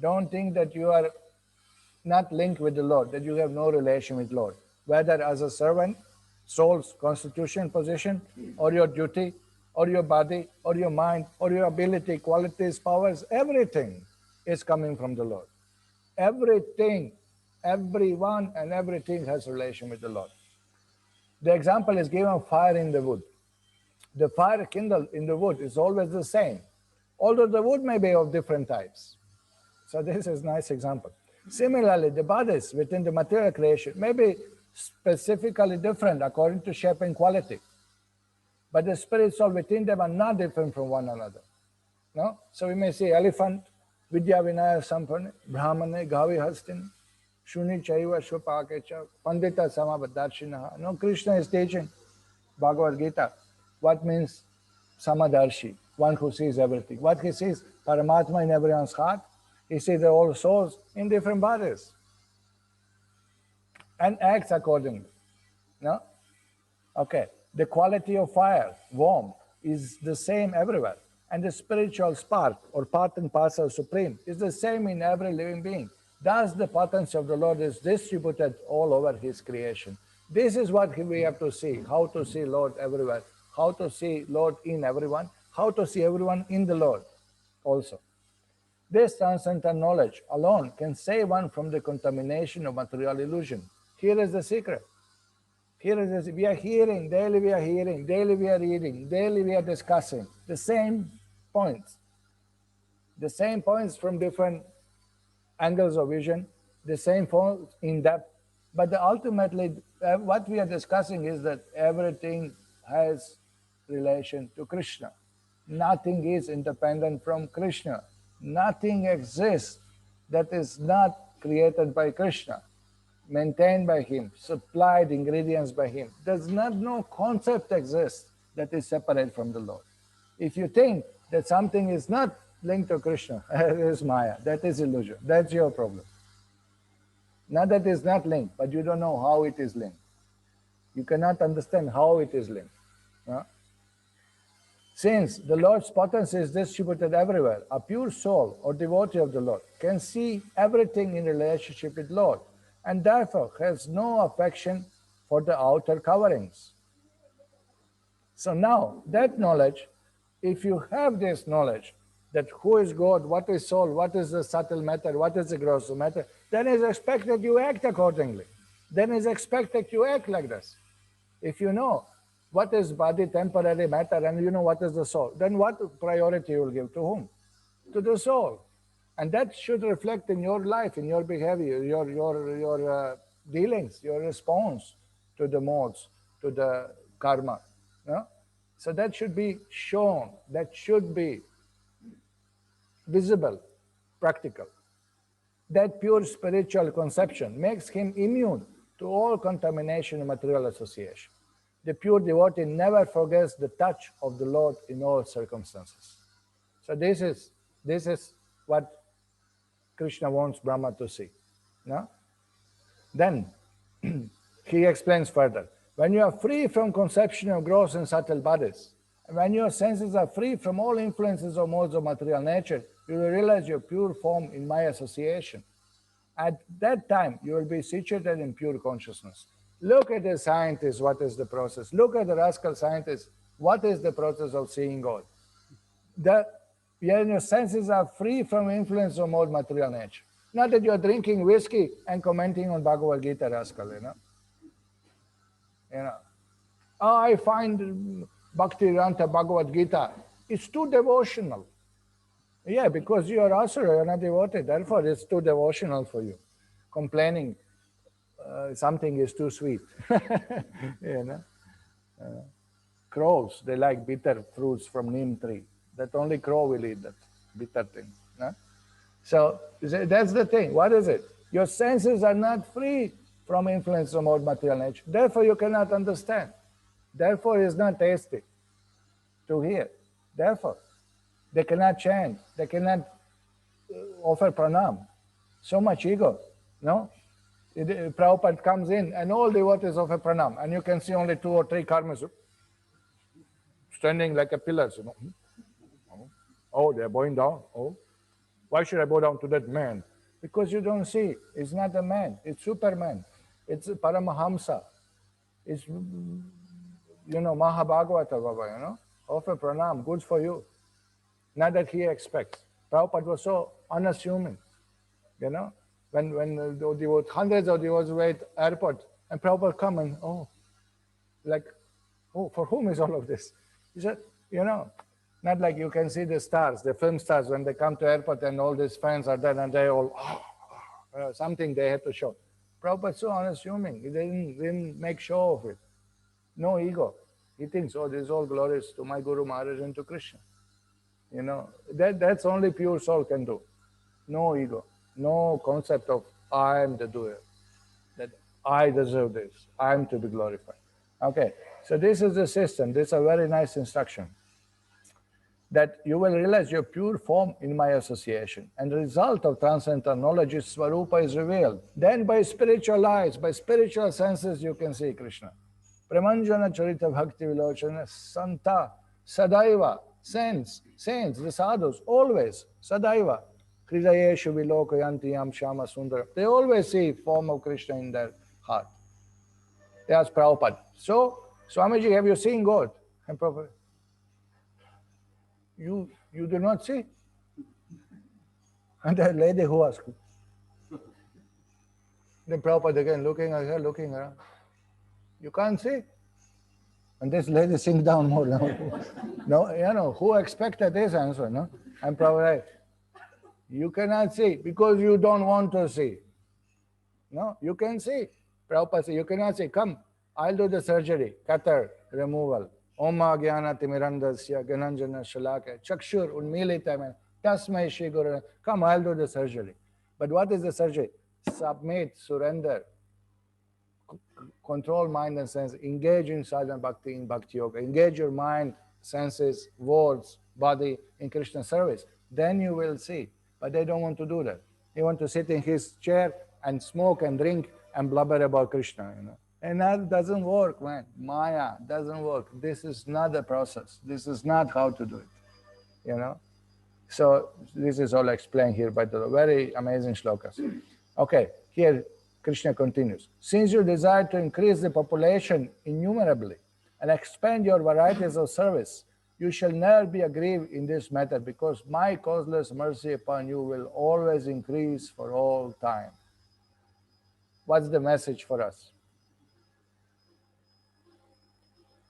Don't think that you are not linked with the Lord, that you have no relation with Lord, whether as a servant, soul's constitution, position, or your duty, or your body, or your mind, or your ability, qualities, powers, everything is coming from the Lord. Everything, everyone and everything has relation with the Lord. The example is given of fire in the wood. The fire kindled in the wood is always the same, although the wood may be of different types. So this is a nice example. Similarly, the bodies within the material creation may be specifically different according to shape and quality, but the spirit soul within them are not different from one another. No? So we may see elephant, Vidya Vinaya Sampurne, Brahmane, Gavi Hastin, Shuni Chaiva Shupakecha, Pandita Samadarshina. No, Krishna is teaching Bhagavad Gita. What means Samadarshi? One who sees everything. What he sees? Paramatma in everyone's heart. He sees all souls in different bodies and acts accordingly. No? Okay. The quality of fire, warm, is the same everywhere. And the spiritual spark or part and parcel supreme is the same in every living being. Thus, the potency of the Lord is distributed all over his creation. This is what we have to see, how to see Lord everywhere, how to see Lord in everyone, how to see everyone in the Lord also. This transcendental knowledge alone can save one from the contamination of material illusion. Here is the secret. Here is this. We are hearing, daily we are hearing, daily we are reading, daily we are discussing the same points. The same points from different angles of vision, the same points in depth. But ultimately, what we are discussing is that everything has relation to Krishna. Nothing is independent from Krishna. Nothing exists that is not created by Krishna, maintained by him, supplied ingredients by him. There's no concept exists that is separate from the Lord. If you think that something is not linked to Krishna, it is Maya, that is illusion. That's your problem. Not that it's not linked, but you don't know how it is linked. You cannot understand how it is linked. Since the Lord's potency is distributed everywhere, a pure soul or devotee of the Lord can see everything in relationship with Lord and therefore has no affection for the outer coverings. So now that knowledge, if you have this knowledge that who is God, what is soul, what is the subtle matter, what is the gross matter, then it's expected you act accordingly. Then it's expected you act like this. If you know what is body, temporary matter, and you know what is the soul, then what priority you will give to whom? To the soul. And that should reflect in your life, in your behavior, your dealings, your response to the modes, to the karma. No? So that should be shown, that should be visible, practical. That pure spiritual conception makes him immune to all contamination and material association. The pure devotee never forgets the touch of the Lord in all circumstances. So this is what Krishna wants Brahma to see. No? Then he explains further. When you are free from conception of gross and subtle bodies, when your senses are free from all influences or modes of material nature, you will realize your pure form in my association. At that time, you will be situated in pure consciousness. Look at the scientist, what is the process? Look at the rascal scientist, what is the process of seeing God? When your senses are free from influence of more material nature. Not that you are drinking whiskey and commenting on Bhagavad Gita, rascal, you know. Oh, I find Bhakti Ranta Bhagavad Gita, it's too devotional. Yeah, because you are asura, you are not devotee, therefore it's too devotional for you. Complaining something is too sweet. You know? Crows, they like bitter fruits from neem tree. That only crow will eat that bitter thing. No? So that's the thing. What is it? Your senses are not free from influence of more material nature. Therefore, you cannot understand. Therefore, it's not tasty to hear. Therefore, they cannot chant. They cannot offer pranam. So much ego. No? Prabhupada comes in and all devotees offer pranam. And you can see only 2 or 3 karmas standing like a pillars. You know? Oh, they're bowing down. Oh, why should I bow down to that man? Because you don't see. It's not a man. It's Superman. It's a Paramahamsa. It's, Mahabhagavata Baba, Offer pranam, good for you. Not that he expects. Prabhupada was so unassuming, When the hundreds of devotees were at airport, and Prabhupada come and, for whom is all of this? He said, not like you can see the stars, the film stars, when they come to airport and all these fans are there and they all, something they had to show. Prabhupada so unassuming. He didn't make show of it. No ego. He thinks, this is all glorious to my Guru Maharaj and to Krishna. That's only pure soul can do. No ego. No concept of I am the doer. That I deserve this. I am to be glorified. Okay. So this is the system. This is a very nice instruction. That you will realize your pure form in my association. And the result of transcendental knowledge is Swarupa is revealed. Then by spiritual eyes, by spiritual senses, you can see Krishna. Pramanjana Charita Bhakti Vilochana Santa Sadaiva. Saints, the sadhus, always, Sadaiva. Hridayeshu Vilokayanti Yam Shama Sundara. They always see form of Krishna in their heart. They ask Prabhupada, so, Swamiji, have you seen God? And Prabhupada, you do not see? And the lady who asked, then Prabhupada again looking at her, looking around. You can't see? And this lady sinks down more. No, who expected this answer? No? And Prabhupada, you cannot see because you don't want to see. No, you can see. Prabhupada said, you cannot see. Come, I'll do the surgery, cutter, removal. Oma Jnana Timirandasya Gananjana Shalaka Chakshur Unmilita Tasmai Shri Guru. Come, I'll do the surgery. But what is the surgery? Submit, surrender, control mind and sense, engage in sadhana bhakti, in bhakti yoga, engage your mind, senses, words, body in Krishna service. Then you will see. But they don't want to do that. They want to sit in his chair and smoke and drink and blubber about Krishna, And that doesn't work, man. Maya doesn't work. This is not the process. This is not how to do it, you know. So this is all explained here by the very amazing shlokas. Okay, here Krishna continues. Since you desire to increase the population innumerably and expand your varieties of service, you shall never be aggrieved in this matter, because my causeless mercy upon you will always increase for all time. What's the message for us?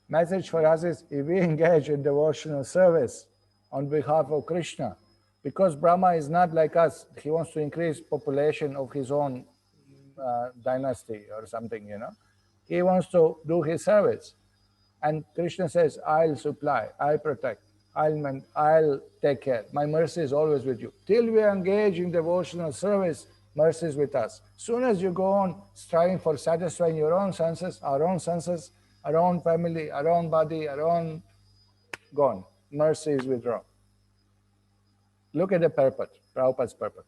Message for us is, if we engage in devotional service on behalf of Krishna, because Brahma is not like us, he wants to increase population of his own dynasty or something, you know. He wants to do his service. And Krishna says, I'll supply, I'll protect, I'll take care. My mercy is always with you. Till we engage in devotional service, mercy is with us. Soon as you go on striving for satisfying your own senses, our own family, our own body, our own, gone. Mercy is withdrawn. Look at the purpose, Prabhupada's purpose.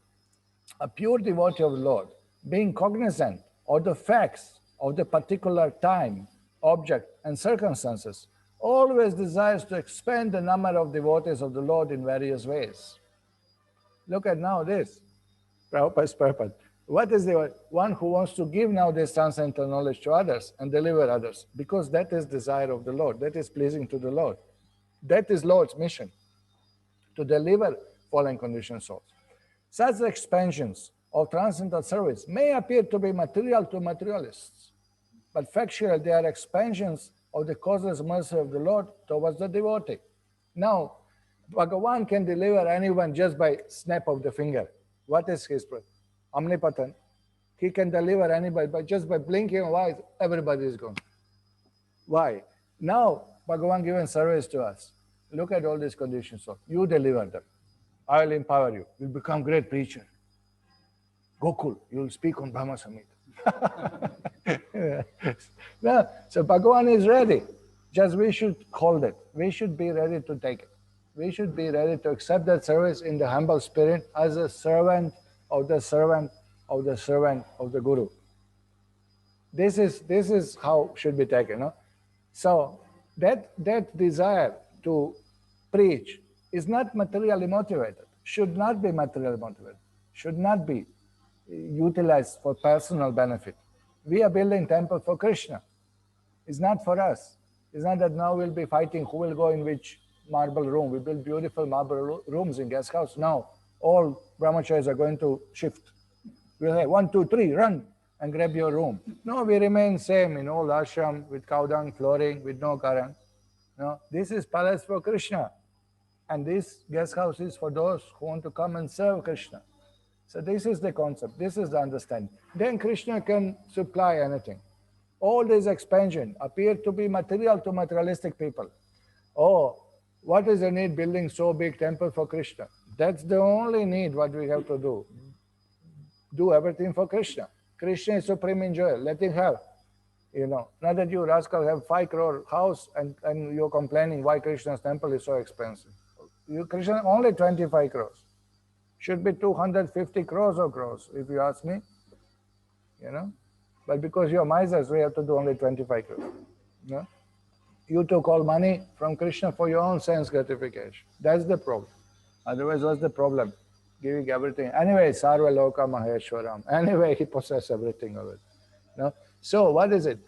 A pure devotee of the Lord, being cognizant of the facts of the particular time, object, and circumstances, always desires to expand the number of devotees of the Lord in various ways. Look at now this, Prabhupada's purpose. What is the one who wants to give now this transcendental knowledge to others and deliver others? Because that is desire of the Lord. That is pleasing to the Lord. That is Lord's mission, to deliver fallen conditioned souls. Such expansions of transcendental service may appear to be material to materialists, but factually they are expansions of the causeless mercy of the Lord towards the devotee. Now, Bhagavan can deliver anyone just by snap of the finger. What is his omnipotent? He can deliver anybody by just by blinking of eyes, everybody is gone. Why? Now, Bhagavan given service to us. Look at all these conditions. So you deliver them. I will empower you. You'll become great preacher. Gokul, you'll speak on Brahma-saṁhitā. No, so Bhagavan is ready. Just we should hold it. We should be ready to take it. We should be ready to accept that service in the humble spirit as a servant of the servant of the servant of the Guru. This is how should be taken. No? So that desire to preach is not materially motivated, should not be materially motivated, should not be utilized for personal benefit. We are building temple for Krishna. It's not for us. It's not that now we'll be fighting who will go in which marble room. We build beautiful marble rooms in guest house. Now all brahmacharis are going to shift. We'll say 1, 2, 3, run and grab your room. No, we remain same in old ashram with cow dung flooring, with no current. No, this is palace for Krishna. And this guest house is for those who want to come and serve Krishna. So this is the concept, this is the understanding. Then Krishna can supply anything. All this expansion appear to be material to materialistic people. Oh, what is the need building so big temple for Krishna? That's the only need what we have to do. Do everything for Krishna. Krishna is supreme enjoyer, let him have. You know, not that you rascal have 5 crore house and you're complaining why Krishna's temple is so expensive. Krishna only 25 crores. Should be 250 crores or crores, if you ask me. You know, but because you're misers, we have to do only 25 crores. You know? You took all money from Krishna for your own sense gratification. That's the problem. Otherwise, what's the problem? Giving everything. Anyway, Sarva Loka Maheshwaram. Anyway, he possesses everything of it. You know? So what is it?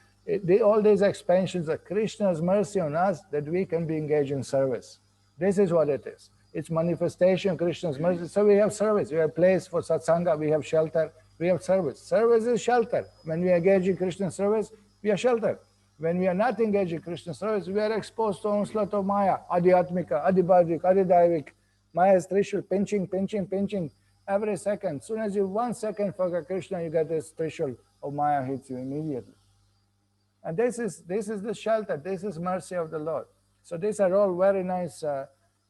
All these expansions are Krishna's mercy on us that we can be engaged in service. This is what it is. It's manifestation of Krishna's mercy. So we have service. We have place for satsanga. We have shelter. We have service. Service is shelter. When we engage in Krishna's service, we are sheltered. When we are not engaged in Krishna's service, we are exposed to onslaught of Maya, Adhyatmika, Adhibhadrik, Adhidaivik. Maya is Trishul, pinching every second. As soon as you 1 second forget Krishna, you get this Trishul of Maya hits you immediately. And this is the shelter. This is mercy of the Lord. So these are all very nice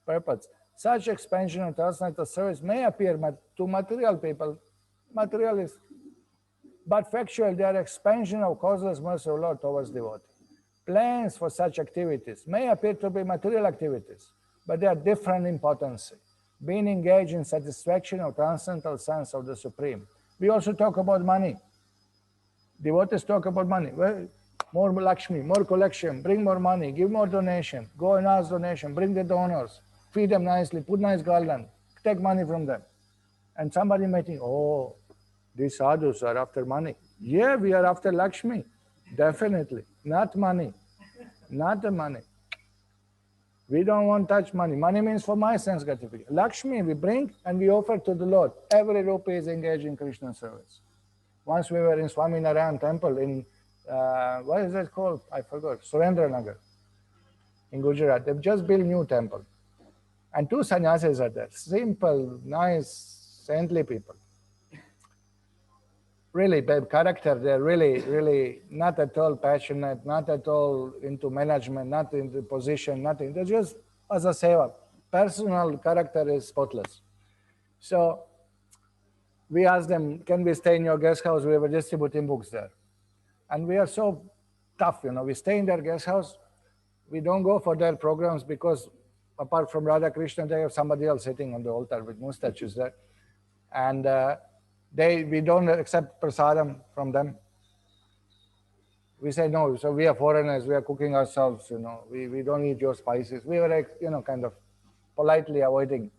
purpose. Such expansion of transcendental service may appear to material people, materialist, but factual, they are expansion of causeless mercy of Lord towards devotee. Plans for such activities may appear to be material activities, but they are different in potency. Being engaged in satisfaction of transcendental sense of the Supreme. We also talk about money. Devotees talk about money. Well, more Lakshmi, more collection, bring more money, give more donation, go and ask donation, bring the donors, feed them nicely, put nice garland, take money from them. And somebody may think, oh, these sadhus are after money. Yeah, we are after Lakshmi, definitely, not money, not the money. We don't want to touch money. Money means for my sense gratification. Lakshmi we bring and we offer to the Lord. Every rupee is engaged in Krishna service. Once we were in Swaminarayan temple in, what is that called? I forgot, Surendranagar in Gujarat. They've just built new temple. And two sannyasis are there. Simple, nice, saintly people. Really bad character. They're really not at all passionate, not at all into management, not into position, nothing. They're just as a seva. Personal character is spotless. So we asked them, can we stay in your guest house? We were distributing books there. And we are so tough, we stay in their guest house. We don't go for their programs because apart from Radha Krishna, they have somebody else sitting on the altar with mustaches there. And we don't accept prasadam from them. We say no, so we are foreigners, we are cooking ourselves, we don't eat your spices. We were, kind of politely avoiding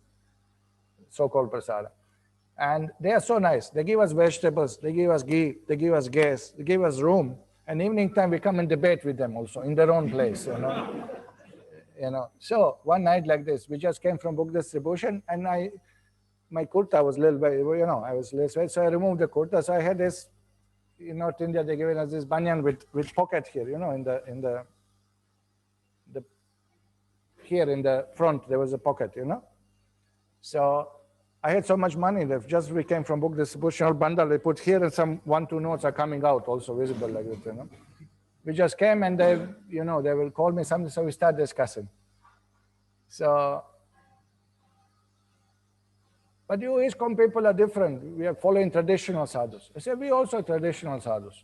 so-called prasadam. And they are so nice. They give us vegetables, they give us ghee, they give us gas, they give us room. And evening time we come and debate with them also in their own place, So one night like this, we just came from book distribution, and my kurta was a little bit, I was less weight, so I removed the kurta. So I had this, in North India, they given us this banyan with pocket here, here in the front, there was a pocket, So I had so much money that just we came from book distribution, bundle they put here, and some 1-2 notes are coming out also visible like that, We just came and they, they will call me something, so we start discussing. So, but you ISKCON people are different. We are following traditional sadhus. I said, we also traditional sadhus.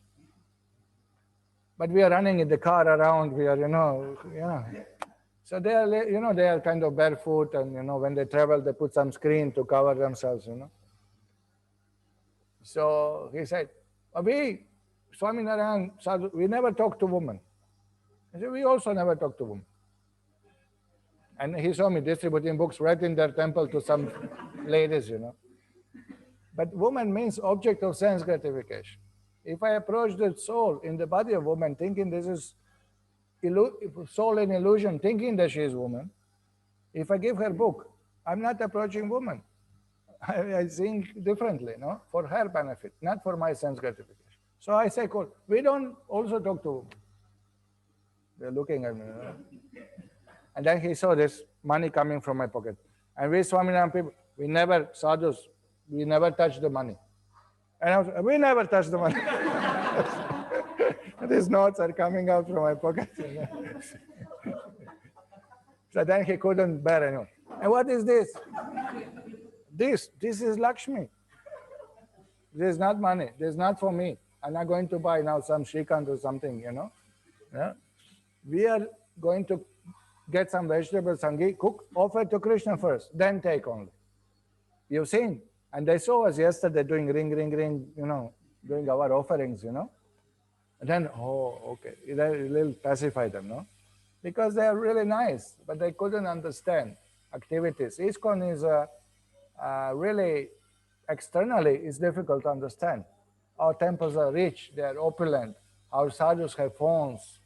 But we are running in the car around, we are, So they are, they are kind of barefoot, and, when they travel, they put some screen to cover themselves, So he said, we, Swaminarayan sadhu, we never talk to women. I said, we also never talk to women. And he saw me distributing books right in their temple to some ladies, But woman means object of sense gratification. If I approach the soul in the body of woman, thinking this is soul in illusion, thinking that she is woman, if I give her book, I'm not approaching woman. I think differently, for her benefit, not for my sense gratification. So I say, cool, we don't also talk to women. They're looking at me. And then he saw this money coming from my pocket. And we Swaminarayan people, we never, sadhus, we never touch the money. And I was, we never touch the money. These notes are coming out from my pocket. So then he couldn't bear anymore. And what is this? This is Lakshmi. This is not money. This is not for me. I'm not going to buy now some Shrikant or something, Yeah? We are going to get some vegetables, sangi, cook, offer to Krishna first, then take only. You've seen. And they saw us yesterday doing ring, doing our offerings, And then, oh, okay. It will pacify them, Because they are really nice, but they couldn't understand activities. ISKCON is really, externally, it's difficult to understand. Our temples are rich, they are opulent. Our sadhus have phones,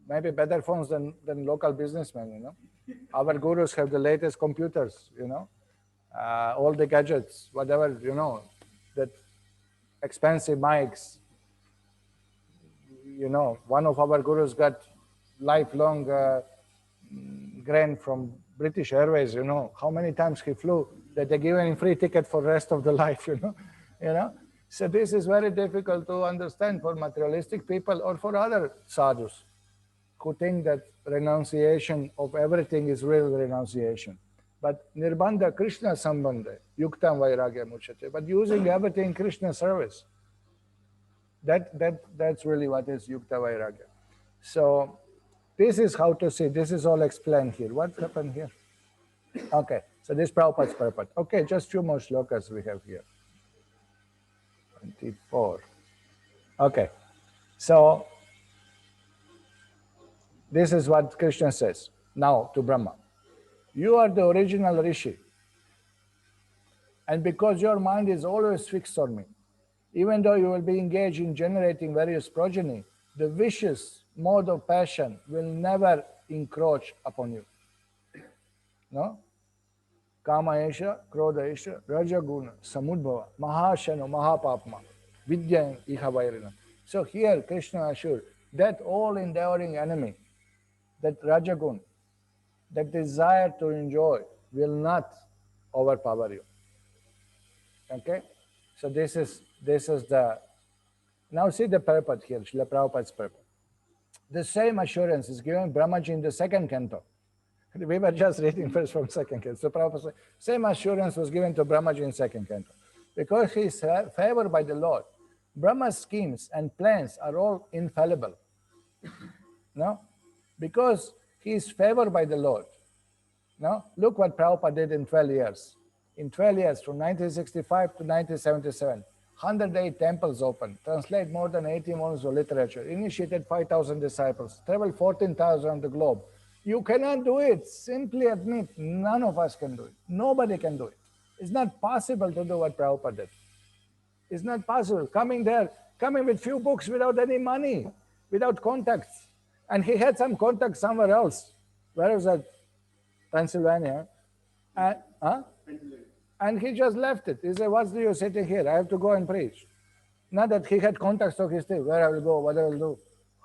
maybe better phones than local businessmen, Our gurus have the latest computers, all the gadgets, whatever, that expensive mics. One of our gurus got lifelong grant from British Airways, how many times he flew, that they give him free ticket for the rest of the life, So this is very difficult to understand for materialistic people or for other sadhus who think that renunciation of everything is real renunciation. But nirbandha Krishna sambandha, yuktam vairagya muchyate, but using everything in Krishna service. That's really what is yukta vairagya. So this is how to see, this is all explained here. What happened here? Okay, so this Prabhupada's purport. Okay, just few more shlokas we have here. 24. Okay, so this is what Krishna says now to Brahma. You are the original Rishi. And because your mind is always fixed on me, even though you will be engaged in generating various progeny, the vicious mode of passion will never encroach upon you. No? Kama esha, krodha esha, rajaguna, samudbhava, mahashano, mahapapma, vidya iha vairana. So here Krishna assured that all endeavoring enemy, that rajagun, that desire to enjoy will not overpower you. Okay? So this is the, now see the purport here, Srila Prabhupada's purport. The same assurance is given Brahmaji in the second canto. We were just reading first from second canto. So Prabhupada said, same assurance was given to Brahmaji in second canto. Because he is favored by the Lord, Brahma's schemes and plans are all infallible. No? Because he is favored by the Lord. No? Look what Prabhupada did in 12 years. In 12 years, from 1965 to 1977, 108 temples opened, translate more than 80 volumes of literature, initiated 5,000 disciples, traveled 14,000 on the globe. You cannot do it. Simply admit, none of us can do it. Nobody can do it. It's not possible to do what Prabhupada did. It's not possible. Coming with few books without any money, without contacts. And he had some contacts somewhere else. Where was that? Pennsylvania. And he just left it. He said, what's the use sitting here? I have to go and preach. Not that he had contacts of his day, where I will go, what I will do.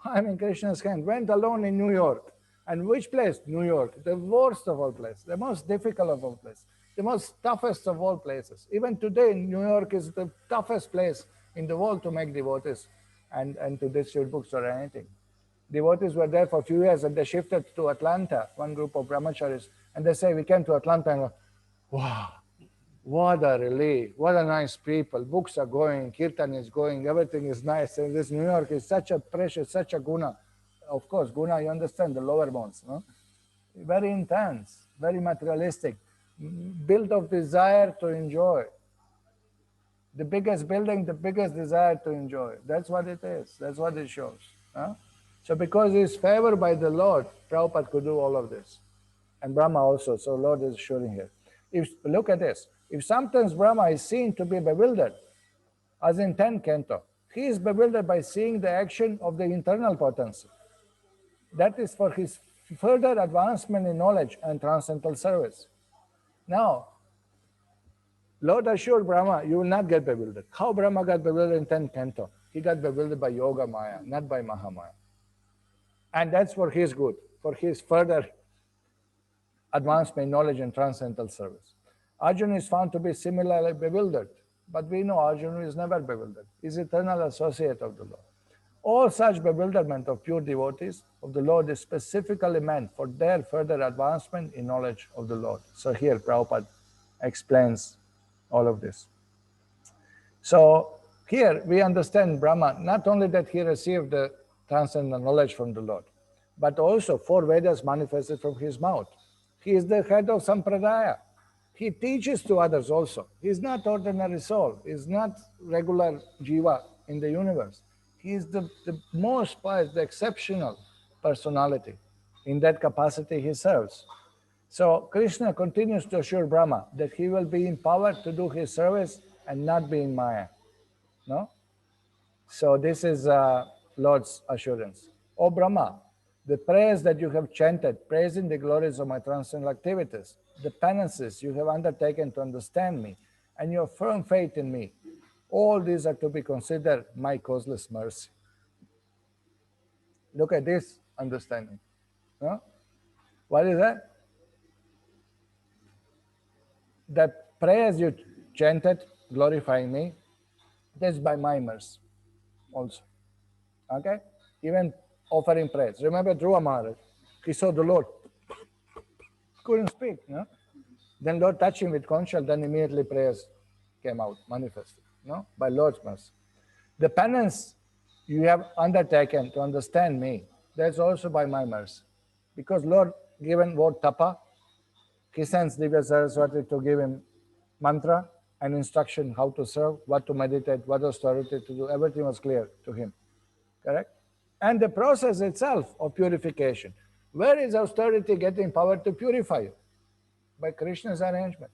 I'm in Krishna's hand. Went alone in New York. And which place? New York. The worst of all places. The most difficult of all places. The most toughest of all places. Even today, New York is the toughest place in the world to make devotees and to distribute books or anything. Devotees were there for a few years and they shifted to Atlanta, one group of brahmacharis. And they say, we came to Atlanta and go, wow, what a relief, what a nice people. Books are going, kirtan is going, everything is nice. And this New York is such a precious, such a guna. Of course, guna, you understand, the lower bones. No? Very intense, very materialistic, built of desire to enjoy. The biggest building, the biggest desire to enjoy. That's what it is. That's what it shows. Huh? So because he is favored by the Lord, Prabhupada could do all of this. And Brahma also. So Lord is assuring here. Look at this. If sometimes Brahma is seen to be bewildered, as in 10th canto, he is bewildered by seeing the action of the internal potency. That is for his further advancement in knowledge and transcendental service. Now, Lord assured Brahma, you will not get bewildered. How Brahma got bewildered in 10th canto? He got bewildered by Yoga Maya, not by Mahamaya. And that's for his good, for his further advancement in knowledge and transcendental service. Arjuna is found to be similarly bewildered, but we know Arjuna is never bewildered. He is eternal associate of the Lord. All such bewilderment of pure devotees of the Lord is specifically meant for their further advancement in knowledge of the Lord. So here Prabhupada explains all of this. So here we understand Brahma, not only that he received the transcendental knowledge from the Lord, but also 4 Vedas manifested from his mouth. He is the head of Sampradaya. He teaches to others also. He is not ordinary soul. He is not regular jiva in the universe. He is the most pious, the exceptional personality. In that capacity he serves. So Krishna continues to assure Brahma that he will be empowered to do his service and not be in Maya. No? So this is Lord's assurance. O Brahma, the prayers that you have chanted, praising the glories of my transcendental activities, the penances you have undertaken to understand me, and your firm faith in me, all these are to be considered my causeless mercy. Look at this understanding. No? What is that? The prayers you chanted, glorifying me, that's by my mercy also. Okay? Even offering prayers. Remember Dhruva Maharaj, he saw the Lord, couldn't speak. No? Then Lord touched him with conch shell, then immediately prayers came out, manifested, no? By Lord's mercy. The penance you have undertaken to understand me, that's also by my mercy. Because Lord given word tapa, he sends Divya Saraswati to give him mantra, and instruction how to serve, what to meditate, what austerity to do. Everything was clear to him. Correct? And the process itself of purification. Where is austerity getting power to purify you? By Krishna's arrangement.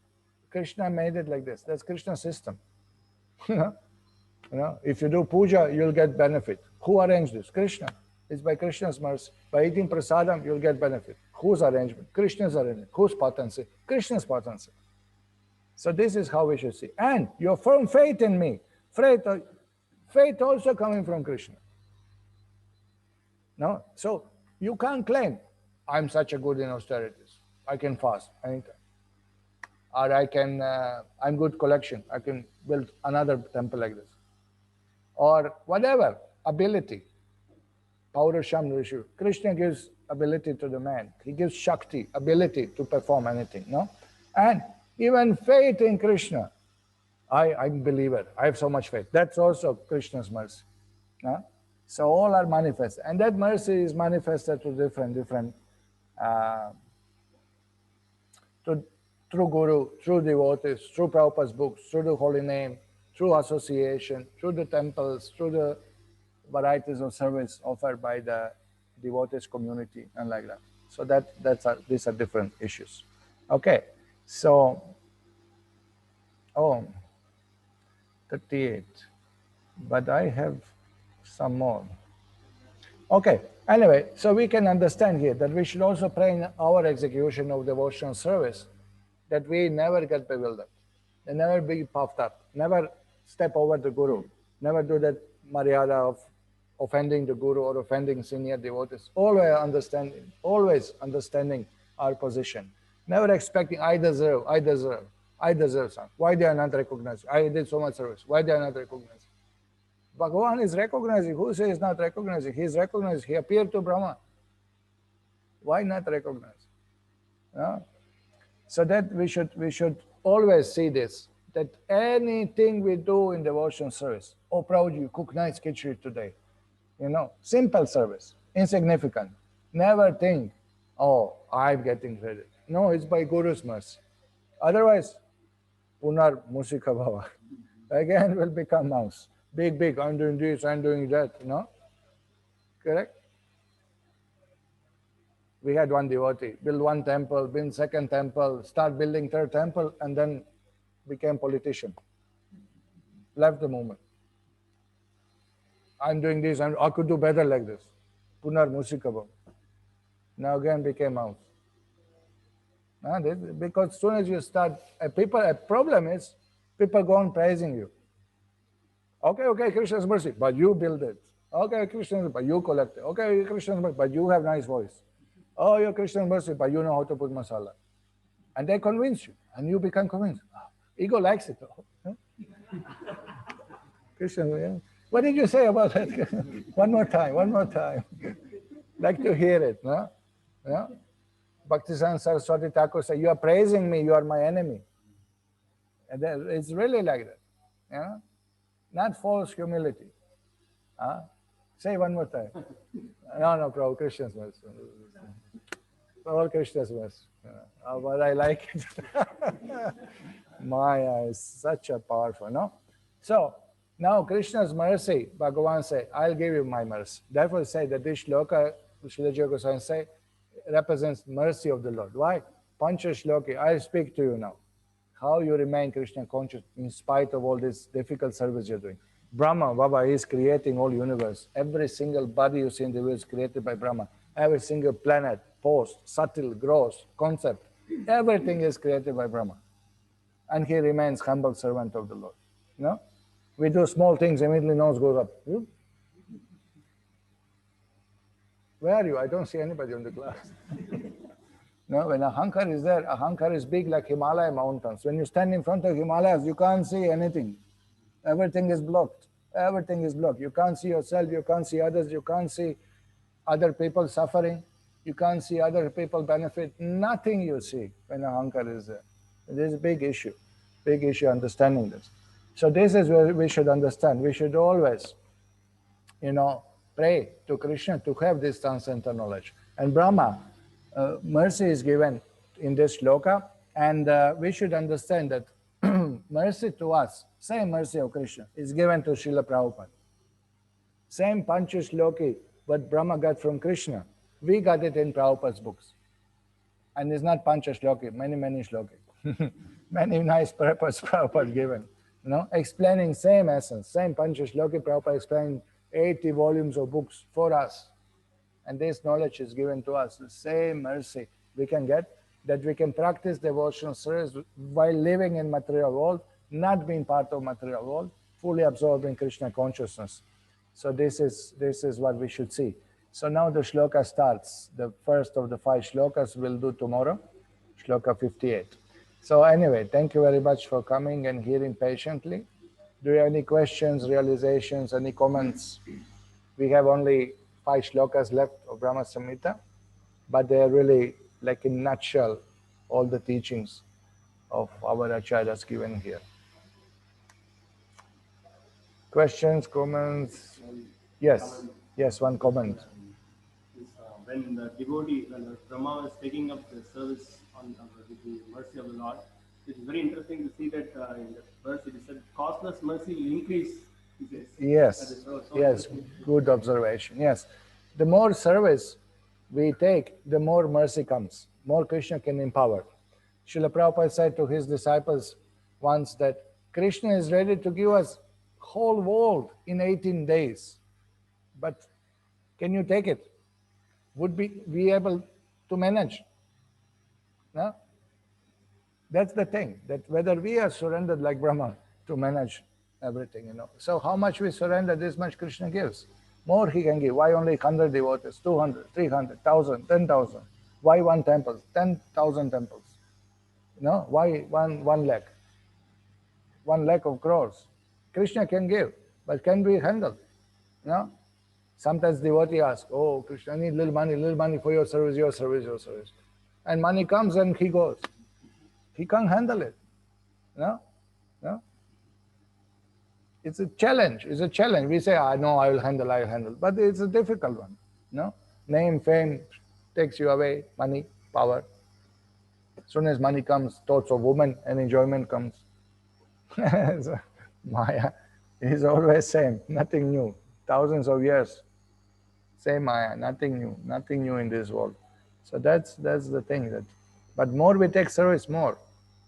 Krishna made it like this. That's Krishna's system. If you do puja, you'll get benefit. Who arranged this? Krishna. It's by Krishna's mercy. By eating prasadam, you'll get benefit. Whose arrangement? Krishna's arrangement. Whose potency? Krishna's potency. So this is how we should see. And your firm faith in me. Faith also coming from Krishna. No? So you can't claim, I'm such a good in austerities. I can fast anytime. Or I'm good collection. I can build another temple like this. Or whatever, ability. Paurasham Rishu. Krishna gives ability to the man. He gives Shakti, ability to perform anything. No? And even faith in Krishna. I'm a believer. I have so much faith. That's also Krishna's mercy. No? So all are manifest. And that mercy is manifested to different through Guru, through devotees, through Prabhupada's books, through the holy name, through association, through the temples, through the varieties of service offered by the devotees community and like that. So these are different issues. Okay, so 38, but I have some more. Okay, anyway, so we can understand here that we should also pray in our execution of devotional service that we never get bewildered, and never be puffed up, never step over the Guru, never do that maryada of offending the Guru or offending senior devotees, always understanding our position, never expecting I deserve some. Why they are not recognized? I did so much service. Why they are not recognized? Bhagavan is recognizing. Who says he's not recognizing? He is recognized. He appeared to Brahma. Why not recognize? No? So that we should always see this, that anything we do in devotion service, oh Prabhuji, you cook nice khichdi today. Simple service, insignificant. Never think, oh, I'm getting credit. No, it's by Guru's mercy. Otherwise, punar musika bhava. Again will become mouse. Big, I'm doing this, I'm doing that, Correct? We had one devotee, build one temple, build second temple, start building third temple, and then became politician. Left the movement. I'm doing this, I could do better like this. Punar musika bhava. Now again became mouse. Because as soon as you start, a problem is, people go on praising you. Okay, Krishna's mercy, but you build it. Okay, Krishna's mercy, but you collect it. Okay, Krishna's mercy, but you have nice voice. Oh, you're Krishna's mercy, but you know how to put masala. And they convince you, and you become convinced. Ego likes it. Krishna, what did you say about that? One more time. Like to hear it, no? Bhaktisiddhanta Saraswati Thakur said, you are praising me, you are my enemy. And it's really like that. Not false humility. Say one more time. No, Prabhu, Krishna's mercy. All Krishna's mercy. But I like it. Maya is such a powerful, no? So, now Krishna's mercy, Bhagavan say, I'll give you my mercy. Therefore say that this shloka, Srila Jiva Goswami say, represents mercy of the Lord. Why? Pañca-ślokī, I speak to you now. How you remain Krishna conscious in spite of all this difficult service you're doing. Brahma, Baba, is creating all universe. Every single body you see in the world is created by Brahma. Every single planet, post, subtle, gross, concept, everything is created by Brahma. And he remains humble servant of the Lord. We do small things, immediately nose goes up. Where are you? I don't see anybody on the class. No, when ahankar is there, ahankar is big like Himalaya mountains. When you stand in front of Himalayas, you can't see anything. Everything is blocked. Everything is blocked. You can't see yourself, you can't see others, you can't see other people suffering, you can't see other people benefit. Nothing you see when ahankar is there. This is a big issue understanding this. So this is where we should understand. We should always, pray to Krishna to have this transcendental knowledge. And Brahma, mercy is given in this shloka, and we should understand that same mercy to us, same mercy of Krishna is given to Srila Prabhupada. Same Pañca-ślokī what Brahma got from Krishna, we got it in Prabhupada's books. And it's not Pañca-ślokī, many shloki. Many nice purpose Prabhupada given. Explaining same essence, same Pañca-ślokī, Prabhupada explained 80 volumes of books for us. And this knowledge is given to us, the same mercy we can get, that we can practice devotional service while living in material world, not being part of material world, fully absorbing Krishna consciousness. So this is what we should see. So now the shloka starts. The first of the 5 shlokas we'll do tomorrow, shloka 58. So anyway, thank you very much for coming and hearing patiently. Do you have any questions, realizations, any comments? We have only 5 shlokas left of Brahma-saṁhitā, but they are really, like in a nutshell, all the teachings of our acharyas given here. Questions, comments? Yes, yes, one comment. When the devotee, when Brahma was taking up the service with the mercy of the Lord, it's very interesting to see that in the verse it is said, causeless mercy will increase. Yes, yes, good observation. Yes, the more service we take, the more mercy comes, more Krishna can empower. Srila Prabhupada said to his disciples once that Krishna is ready to give us whole world in 18 days. But can you take it? Would be able to manage? No? That's the thing, that whether we are surrendered like Brahma to manage everything, So how much we surrender, this much Krishna gives. More he can give. Why only 100 devotees, 200, 300, 1,000, 10,000? Why one temple, 10,000 temples? Why 1 lakh? 1 lakh of crores. Krishna can give, but can we handle? Sometimes devotee asks, oh, Krishna, I need little money for your service. And money comes and he goes. He can't handle it. No? It's a challenge. We say, no, I will handle. But it's a difficult one. Name, fame takes you away, money, power. As soon as money comes, thoughts of woman and enjoyment comes. So, Maya is always same, nothing new. Thousands of years, same Maya, nothing new in this world. So that's the thing. But more we take service, more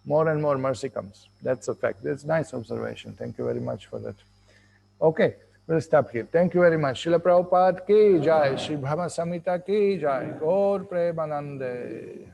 and more mercy comes. That's a fact. That's nice observation. Thank you very much for that. Okay, we'll stop here. Thank you very much. Srila Prabhupada ki jai, Shri Brahma-saṁhitā ki jai, Gaur Premanande.